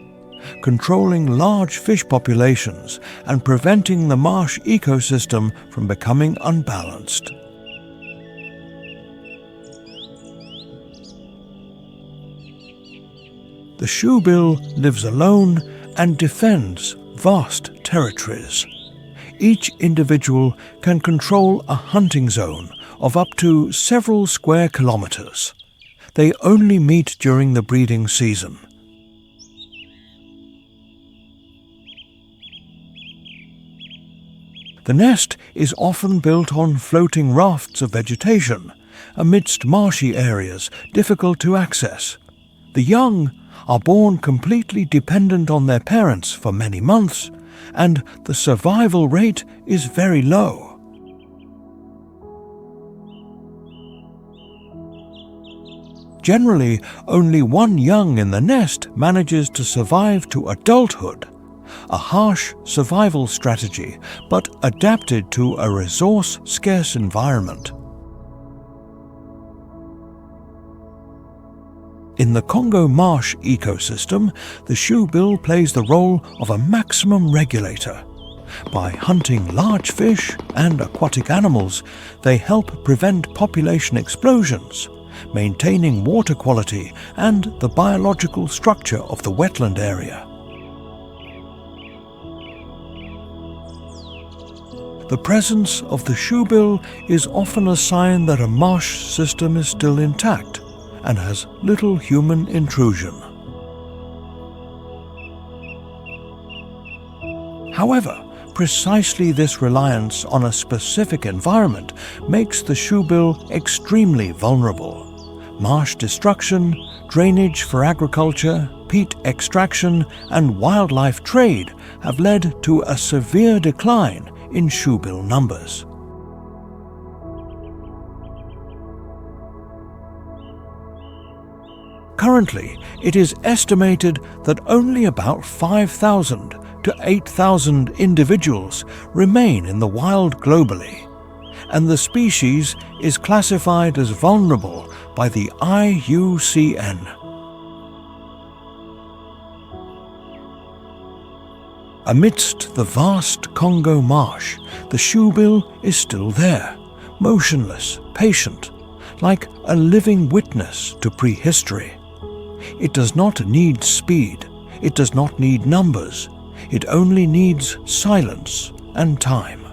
controlling large fish populations and preventing the marsh ecosystem from becoming unbalanced. The shoebill lives alone and defends vast territories. Each individual can control a hunting zone of up to several square kilometers. They only meet during the breeding season. The nest is often built on floating rafts of vegetation, amidst marshy areas difficult to access. The young are born completely dependent on their parents for many months, and the survival rate is very low. Generally, only one young in the nest manages to survive to adulthood, a harsh survival strategy, but adapted to a resource-scarce environment. In the Congo marsh ecosystem, the shoebill plays the role of a maximum regulator. By hunting large fish and aquatic animals, they help prevent population explosions, maintaining water quality and the biological structure of the wetland area. The presence of the shoebill is often a sign that a marsh system is still intact and has little human intrusion. However, precisely this reliance on a specific environment makes the shoebill extremely vulnerable. Marsh destruction, drainage for agriculture, peat extraction, and wildlife trade have led to a severe decline in shoebill numbers. Currently, it is estimated that only about 5,000 to 8,000 individuals remain in the wild globally, and the species is classified as vulnerable by the IUCN. Amidst the vast Congo marsh, the shoebill is still there, motionless, patient, like a living witness to prehistory. It does not need speed, it does not need numbers, it only needs silence and time.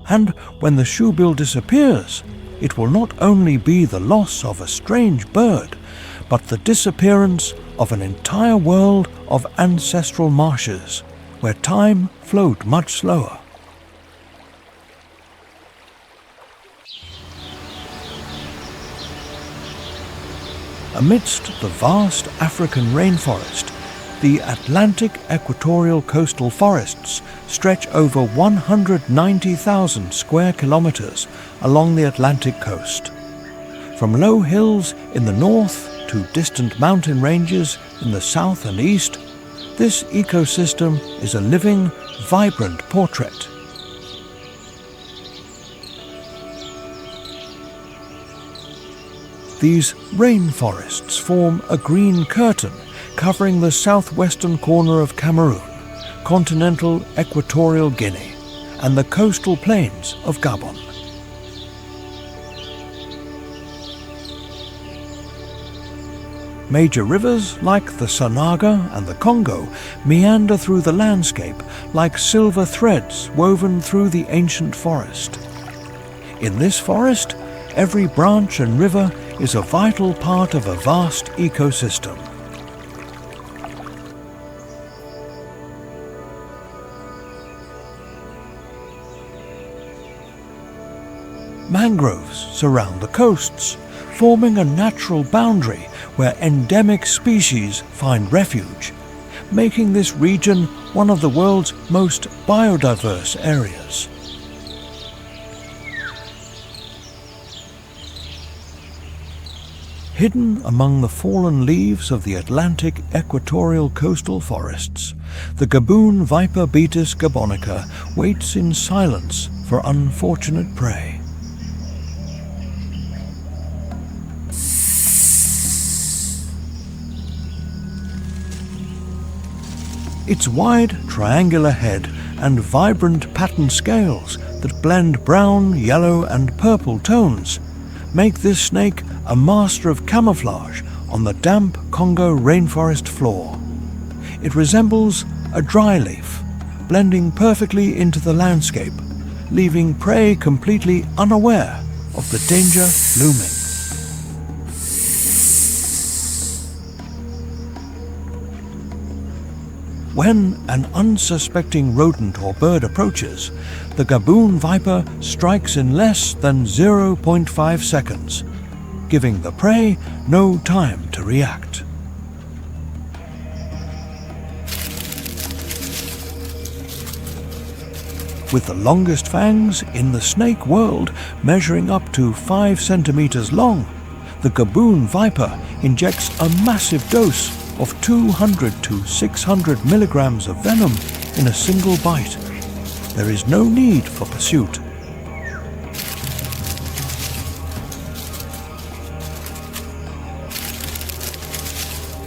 And when the shoebill disappears, it will not only be the loss of a strange bird, but the disappearance of an entire world of ancestral marshes, where time flowed much slower. Amidst the vast African rainforest, the Atlantic equatorial coastal forests stretch over 190,000 square kilometers along the Atlantic coast. From low hills in the north to distant mountain ranges in the south and east, this ecosystem is a living, vibrant portrait. These rainforests form a green curtain covering the southwestern corner of Cameroon, continental Equatorial Guinea, and the coastal plains of Gabon. Major rivers like the Salonga and the Congo meander through the landscape like silver threads woven through the ancient forest. In this forest, every branch and river is a vital part of a vast ecosystem. Mangroves surround the coasts, forming a natural boundary where endemic species find refuge, making this region one of the world's most biodiverse areas. Hidden among the fallen leaves of the Atlantic equatorial coastal forests, the Gaboon viper Betis gabonica waits in silence for unfortunate prey. Its wide, triangular head and vibrant patterned scales that blend brown, yellow and purple tones make this snake a master of camouflage on the damp Congo rainforest floor. It resembles a dry leaf, blending perfectly into the landscape, leaving prey completely unaware of the danger looming. When an unsuspecting rodent or bird approaches, the Gaboon viper strikes in less than 0.5 seconds, giving the prey no time to react. With the longest fangs in the snake world, measuring up to 5 centimeters long, the Gaboon viper injects a massive dose of 200 to 600 milligrams of venom in a single bite. There is no need for pursuit.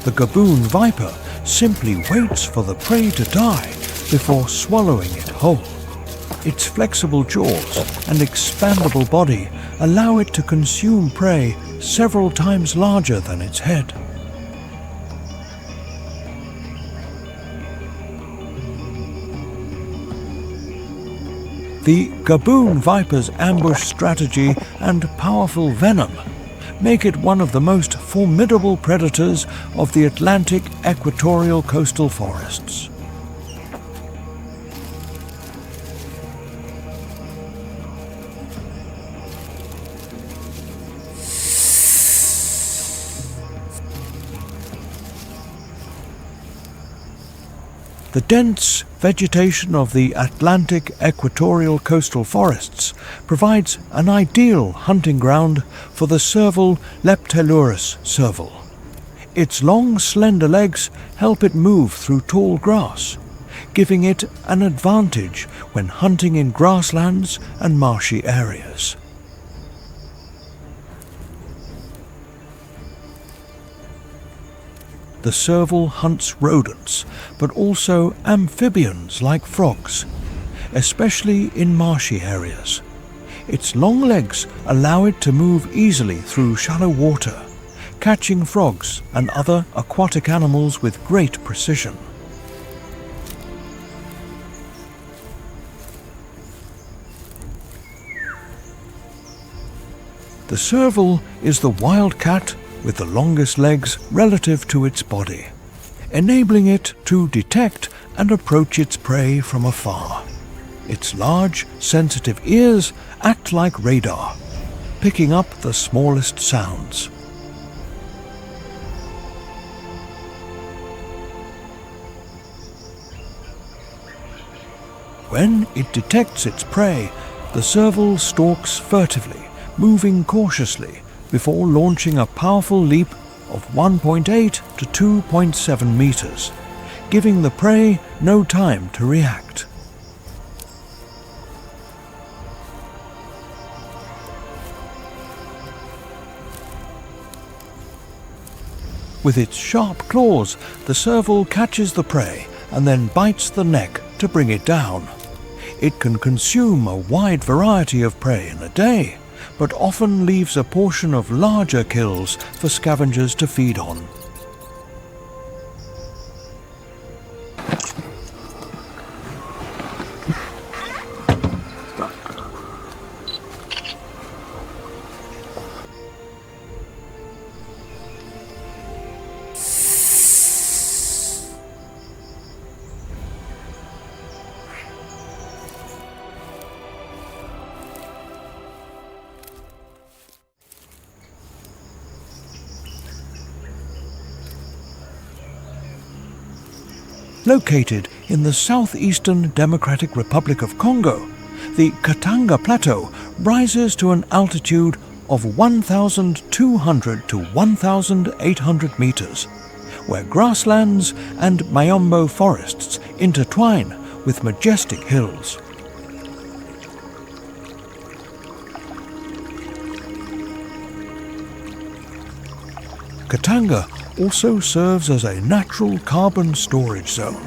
The Gaboon viper simply waits for the prey to die before swallowing it whole. Its flexible jaws and expandable body allow it to consume prey several times larger than its head. The Gaboon viper's ambush strategy and powerful venom make it one of the most formidable predators of the Atlantic equatorial coastal forests. The dense vegetation of the Atlantic equatorial coastal forests provides an ideal hunting ground for the Serval leptellurus serval. Its long, slender legs help it move through tall grass, giving it an advantage when hunting in grasslands and marshy areas. The serval hunts rodents, but also amphibians like frogs, especially in marshy areas. Its long legs allow it to move easily through shallow water, catching frogs and other aquatic animals with great precision. The serval is the wildcat with the longest legs relative to its body, enabling it to detect and approach its prey from afar. Its large, sensitive ears act like radar, picking up the smallest sounds. When it detects its prey, the serval stalks furtively, moving cautiously, before launching a powerful leap of 1.8 to 2.7 meters, giving the prey no time to react. With its sharp claws, the serval catches the prey and then bites the neck to bring it down. It can consume a wide variety of prey in a day, but often leaves a portion of larger kills for scavengers to feed on. Located in the southeastern Democratic Republic of Congo, the Katanga Plateau rises to an altitude of 1,200 to 1,800 meters, where grasslands and Mayombo forests intertwine with majestic hills. Katanga also serves as a natural carbon storage zone,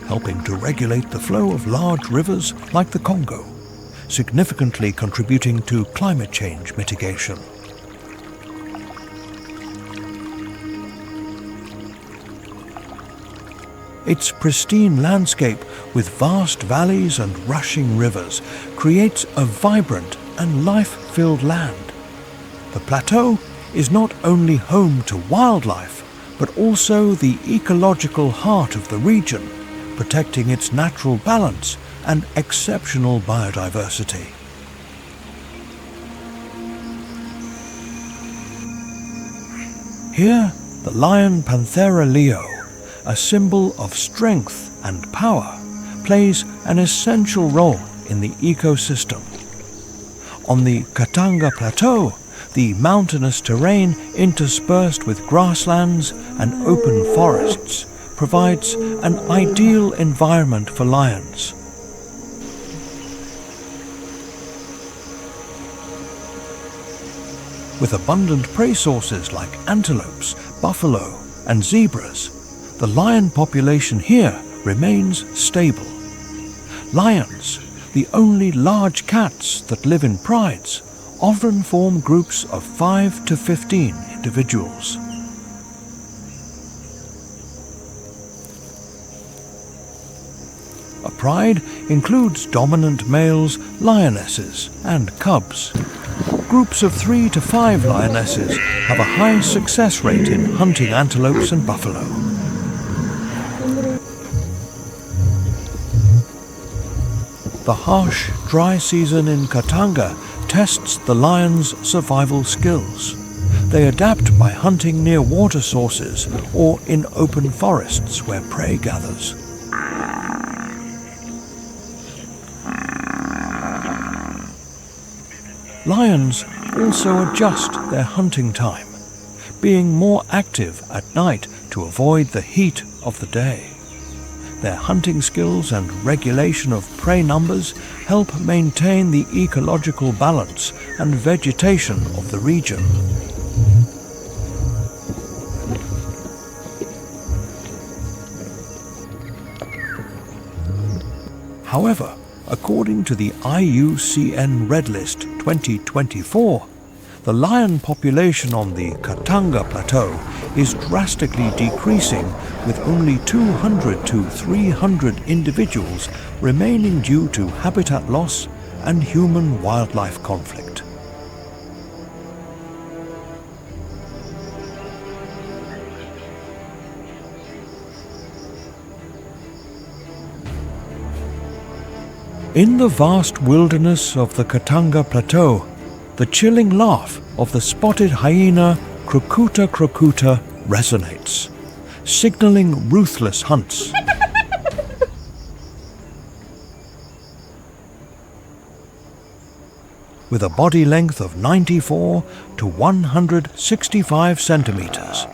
helping to regulate the flow of large rivers like the Congo, significantly contributing to climate change mitigation. Its pristine landscape with vast valleys and rushing rivers creates a vibrant and life-filled land. The plateau is not only home to wildlife, but also the ecological heart of the region, protecting its natural balance and exceptional biodiversity. Here, the lion Panthera leo, a symbol of strength and power, plays an essential role in the ecosystem. On the Katanga Plateau, the mountainous terrain interspersed with grasslands and open forests provides an ideal environment for lions. With abundant prey sources like antelopes, buffalo, and zebras, the lion population here remains stable. Lions, the only large cats that live in prides, often form groups of 5 to 15 individuals. A pride includes dominant males, lionesses, and cubs. Groups of 3 to 5 lionesses have a high success rate in hunting antelopes and buffalo. The harsh, dry season in Katanga tests the lion's survival skills. They adapt by hunting near water sources or in open forests where prey gathers. Lions also adjust their hunting time, being more active at night to avoid the heat of the day. Their hunting skills and regulation of prey numbers help maintain the ecological balance and vegetation of the region. However, according to the IUCN Red List 2024, the lion population on the Katanga Plateau is drastically decreasing, with only 200 to 300 individuals remaining due to habitat loss and human-wildlife conflict. In the vast wilderness of the Katanga Plateau, the chilling laugh of the spotted hyena Crocuta crocuta resonates, signaling ruthless hunts. With a body length of 94 to 165 centimeters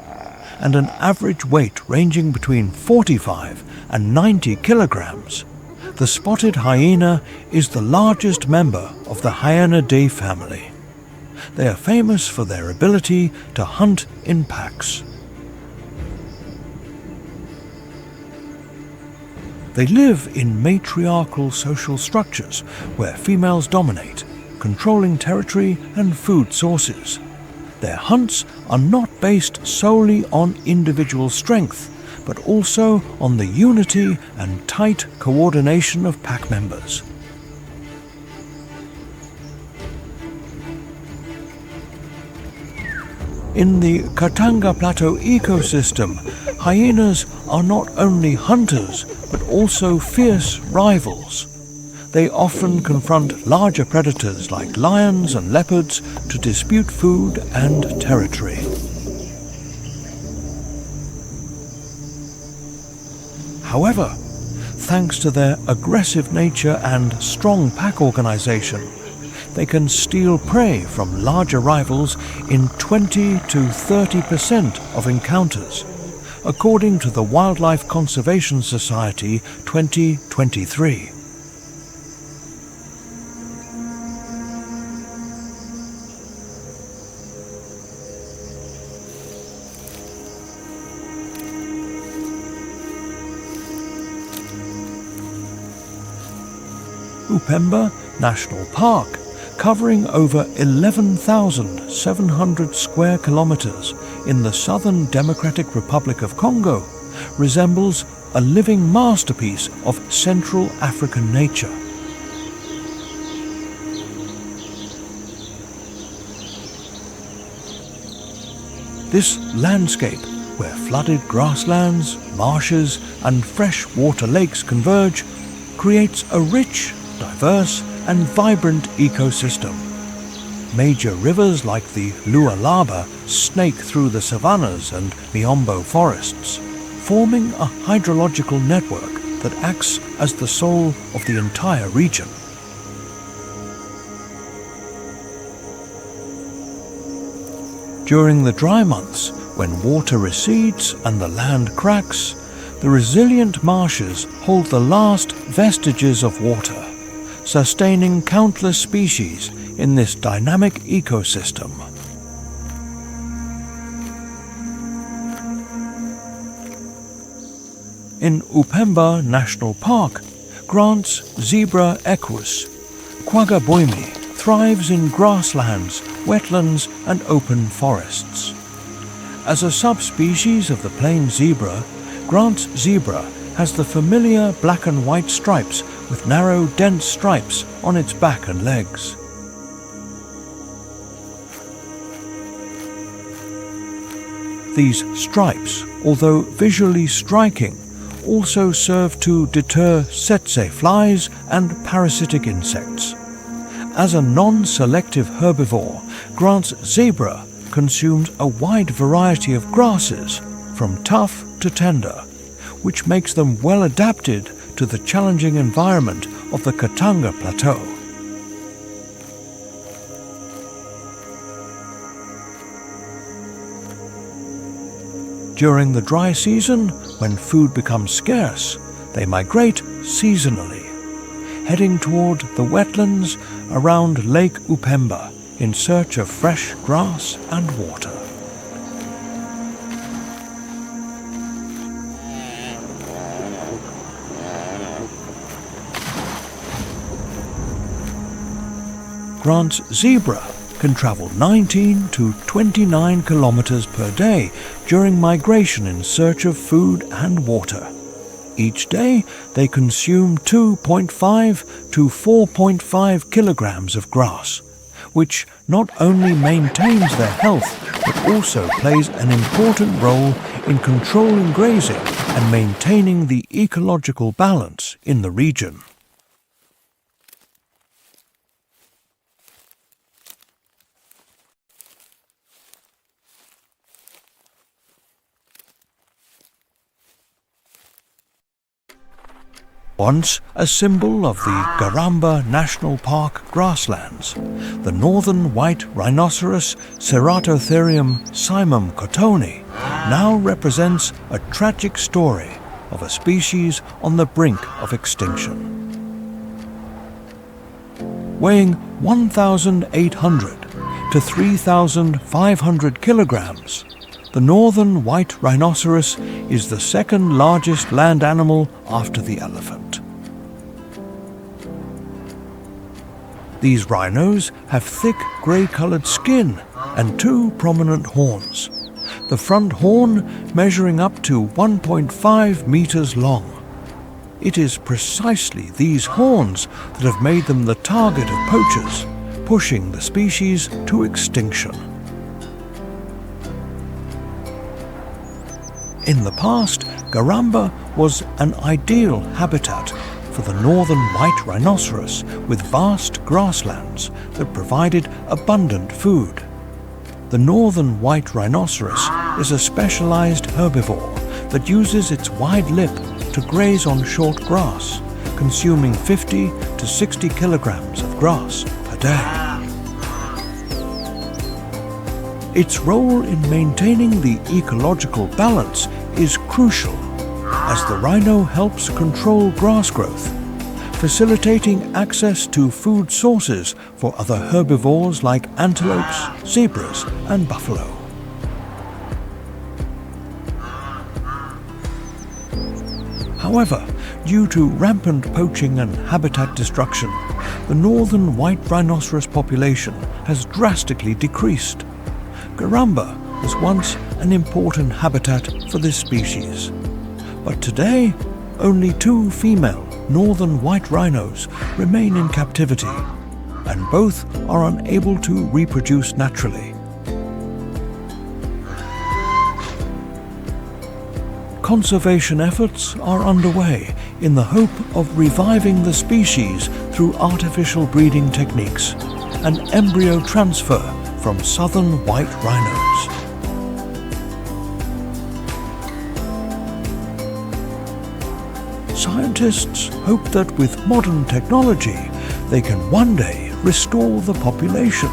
and an average weight ranging between 45 and 90 kilograms, the spotted hyena is the largest member of the Hyenidae family. They are famous for their ability to hunt in packs. They live in matriarchal social structures where females dominate, controlling territory and food sources. Their hunts are not based solely on individual strength, but also on the unity and tight coordination of pack members. In the Katanga Plateau ecosystem, hyenas are not only hunters, but also fierce rivals. They often confront larger predators like lions and leopards to dispute food and territory. However, thanks to their aggressive nature and strong pack organization, they can steal prey from larger rivals in 20 to 30% of encounters, according to the Wildlife Conservation Society 2023. Upemba National Park, covering over 11,700 square kilometers in the southern Democratic Republic of Congo, resembles a living masterpiece of Central African nature. This landscape, where flooded grasslands, marshes and freshwater lakes converge, creates a rich, diverse and vibrant ecosystem. Major rivers like the Lualaba snake through the savannas and Miombo forests, forming a hydrological network that acts as the soul of the entire region. During the dry months, when water recedes and the land cracks, the resilient marshes hold the last vestiges of water, sustaining countless species in this dynamic ecosystem. In Upemba National Park, Grant's zebra equus, Quagga-Boimi, thrives in grasslands, wetlands and open forests. As a subspecies of the plain zebra, Grant's zebra has the familiar black and white stripes with narrow, dense stripes on its back and legs. These stripes, although visually striking, also serve to deter tsetse flies and parasitic insects. As a non-selective herbivore, Grant's zebra consumes a wide variety of grasses, from tough to tender, which makes them well adapted to the challenging environment of the Katanga Plateau. During the dry season, when food becomes scarce, they migrate seasonally, heading toward the wetlands around Lake Upemba in search of fresh grass and water. Grant's zebra can travel 19 to 29 kilometers per day during migration in search of food and water. Each day, they consume 2.5 to 4.5 kilograms of grass, which not only maintains their health, but also plays an important role in controlling grazing and maintaining the ecological balance in the region. Once a symbol of the Garamba National Park grasslands, the northern white rhinoceros Ceratotherium simum cottoni now represents a tragic story of a species on the brink of extinction. Weighing 1,800 to 3,500 kilograms, the northern white rhinoceros is the second largest land animal after the elephant. These rhinos have thick grey-coloured skin and two prominent horns, the front horn measuring up to 1.5 meters long. It is precisely these horns that have made them the target of poachers, pushing the species to extinction. In the past, Garamba was an ideal habitat for the northern white rhinoceros with vast grasslands that provided abundant food. The northern white rhinoceros is a specialized herbivore that uses its wide lip to graze on short grass, consuming 50 to 60 kilograms of grass per day. Its role in maintaining the ecological balance is crucial, as the rhino helps control grass growth, facilitating access to food sources for other herbivores like antelopes, zebras, and buffalo. However, due to rampant poaching and habitat destruction, the northern white rhinoceros population has drastically decreased. Garamba was once an important habitat for this species, but today only 2 female northern white rhinos remain in captivity, and both are unable to reproduce naturally. Conservation efforts are underway in the hope of reviving the species through artificial breeding techniques and embryo transfer from southern white rhinos. Scientists hope that with modern technology they can one day restore the population,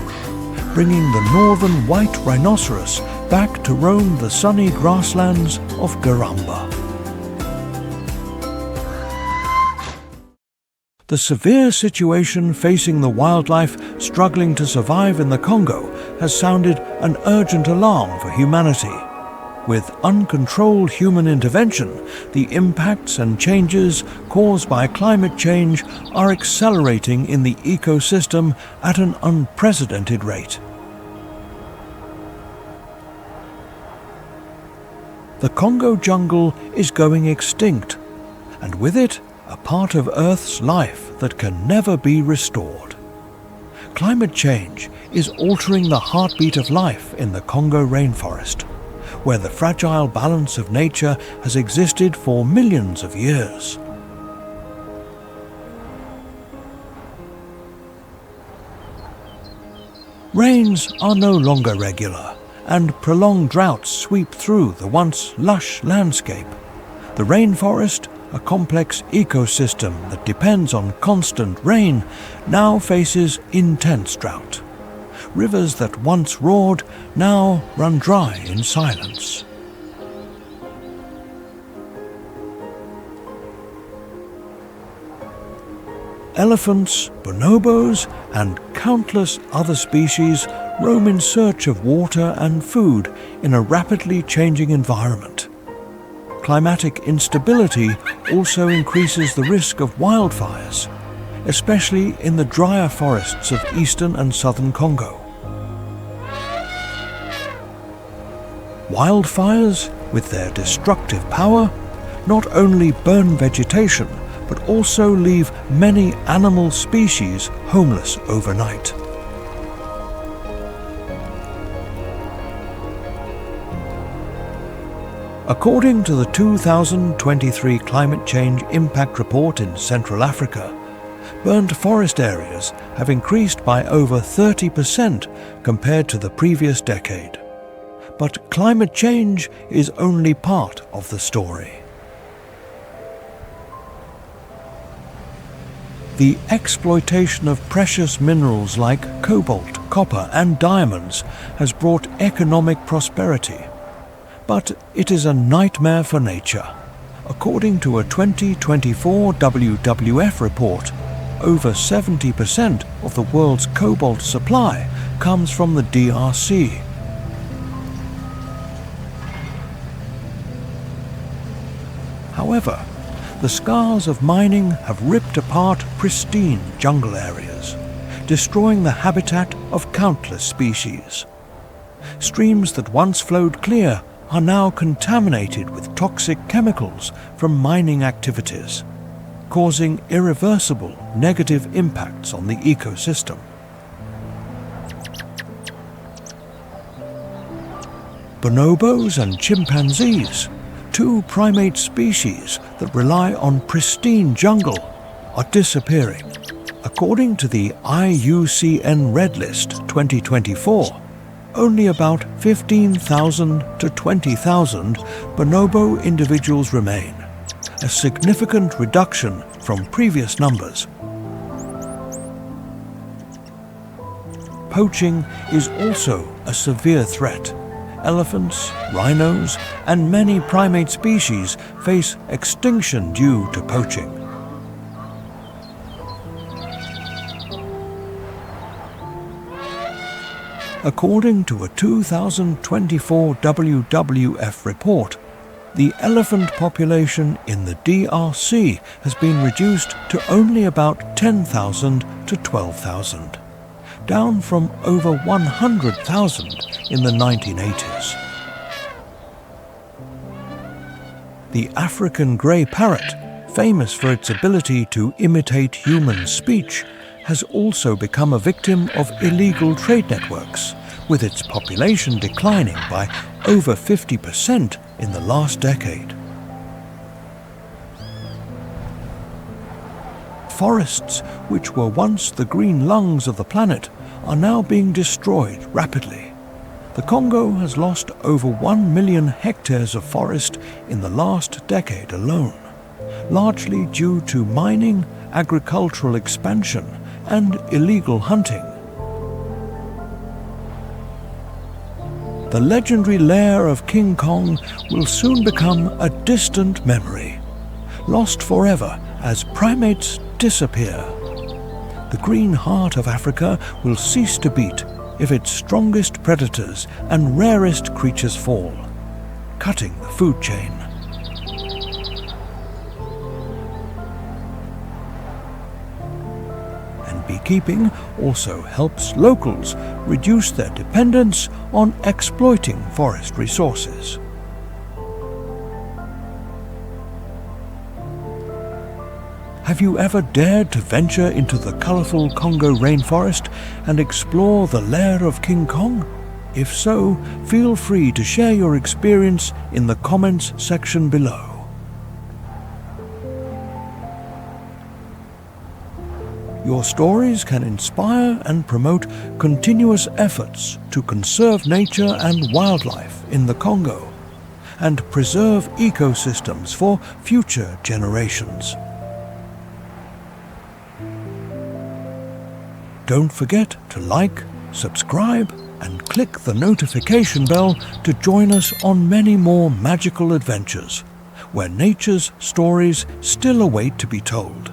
bringing the northern white rhinoceros back to roam the sunny grasslands of Garamba. The severe situation facing the wildlife struggling to survive in the Congo has sounded an urgent alarm for humanity. With uncontrolled human intervention, the impacts and changes caused by climate change are accelerating in the ecosystem at an unprecedented rate. The Congo jungle is going extinct, and with it, a part of Earth's life that can never be restored. Climate change is altering the heartbeat of life in the Congo rainforest, where the fragile balance of nature has existed for millions of years. Rains are no longer regular, and prolonged droughts sweep through the once lush landscape. The rainforest, a complex ecosystem that depends on constant rain, now faces intense drought. Rivers that once roared now run dry in silence. Elephants, bonobos, and countless other species roam in search of water and food in a rapidly changing environment. Climatic instability also increases the risk of wildfires, especially in the drier forests of eastern and southern Congo. Wildfires, with their destructive power, not only burn vegetation, but also leave many animal species homeless overnight. According to the 2023 Climate Change Impact Report in Central Africa, burnt forest areas have increased by over 30% compared to the previous decade. But climate change is only part of the story. The exploitation of precious minerals like cobalt, copper, and diamonds has brought economic prosperity. But it is a nightmare for nature. According to a 2024 WWF report, over 70% of the world's cobalt supply comes from the DRC. However, the scars of mining have ripped apart pristine jungle areas, destroying the habitat of countless species. Streams that once flowed clear are now contaminated with toxic chemicals from mining activities, causing irreversible negative impacts on the ecosystem. Bonobos and chimpanzees, 2 primate species that rely on pristine jungle, are disappearing. According to the IUCN Red List 2024, only about 15,000 to 20,000 bonobo individuals remain, a significant reduction from previous numbers. Poaching is also a severe threat. Elephants, rhinos, and many primate species face extinction due to poaching. According to a 2024 WWF report, the elephant population in the DRC has been reduced to only about 10,000 to 12,000, down from over 100,000 in the 1980s. The African grey parrot, famous for its ability to imitate human speech, has also become a victim of illegal trade networks, with its population declining by over 50% in the last decade. Forests, which were once the green lungs of the planet, are now being destroyed rapidly. The Congo has lost over 1 million hectares of forest in the last decade alone, largely due to mining, agricultural expansion, and illegal hunting. The legendary lair of King Kong will soon become a distant memory, lost forever as primates disappear. The green heart of Africa will cease to beat if its strongest predators and rarest creatures fall, cutting the food chain. Beekeeping also helps locals reduce their dependence on exploiting forest resources. Have you ever dared to venture into the colourful Congo rainforest and explore the lair of King Kong? If so, feel free to share your experience in the comments section below. Your stories can inspire and promote continuous efforts to conserve nature and wildlife in the Congo and preserve ecosystems for future generations. Don't forget to like, subscribe, and click the notification bell to join us on many more magical adventures, where nature's stories still await to be told.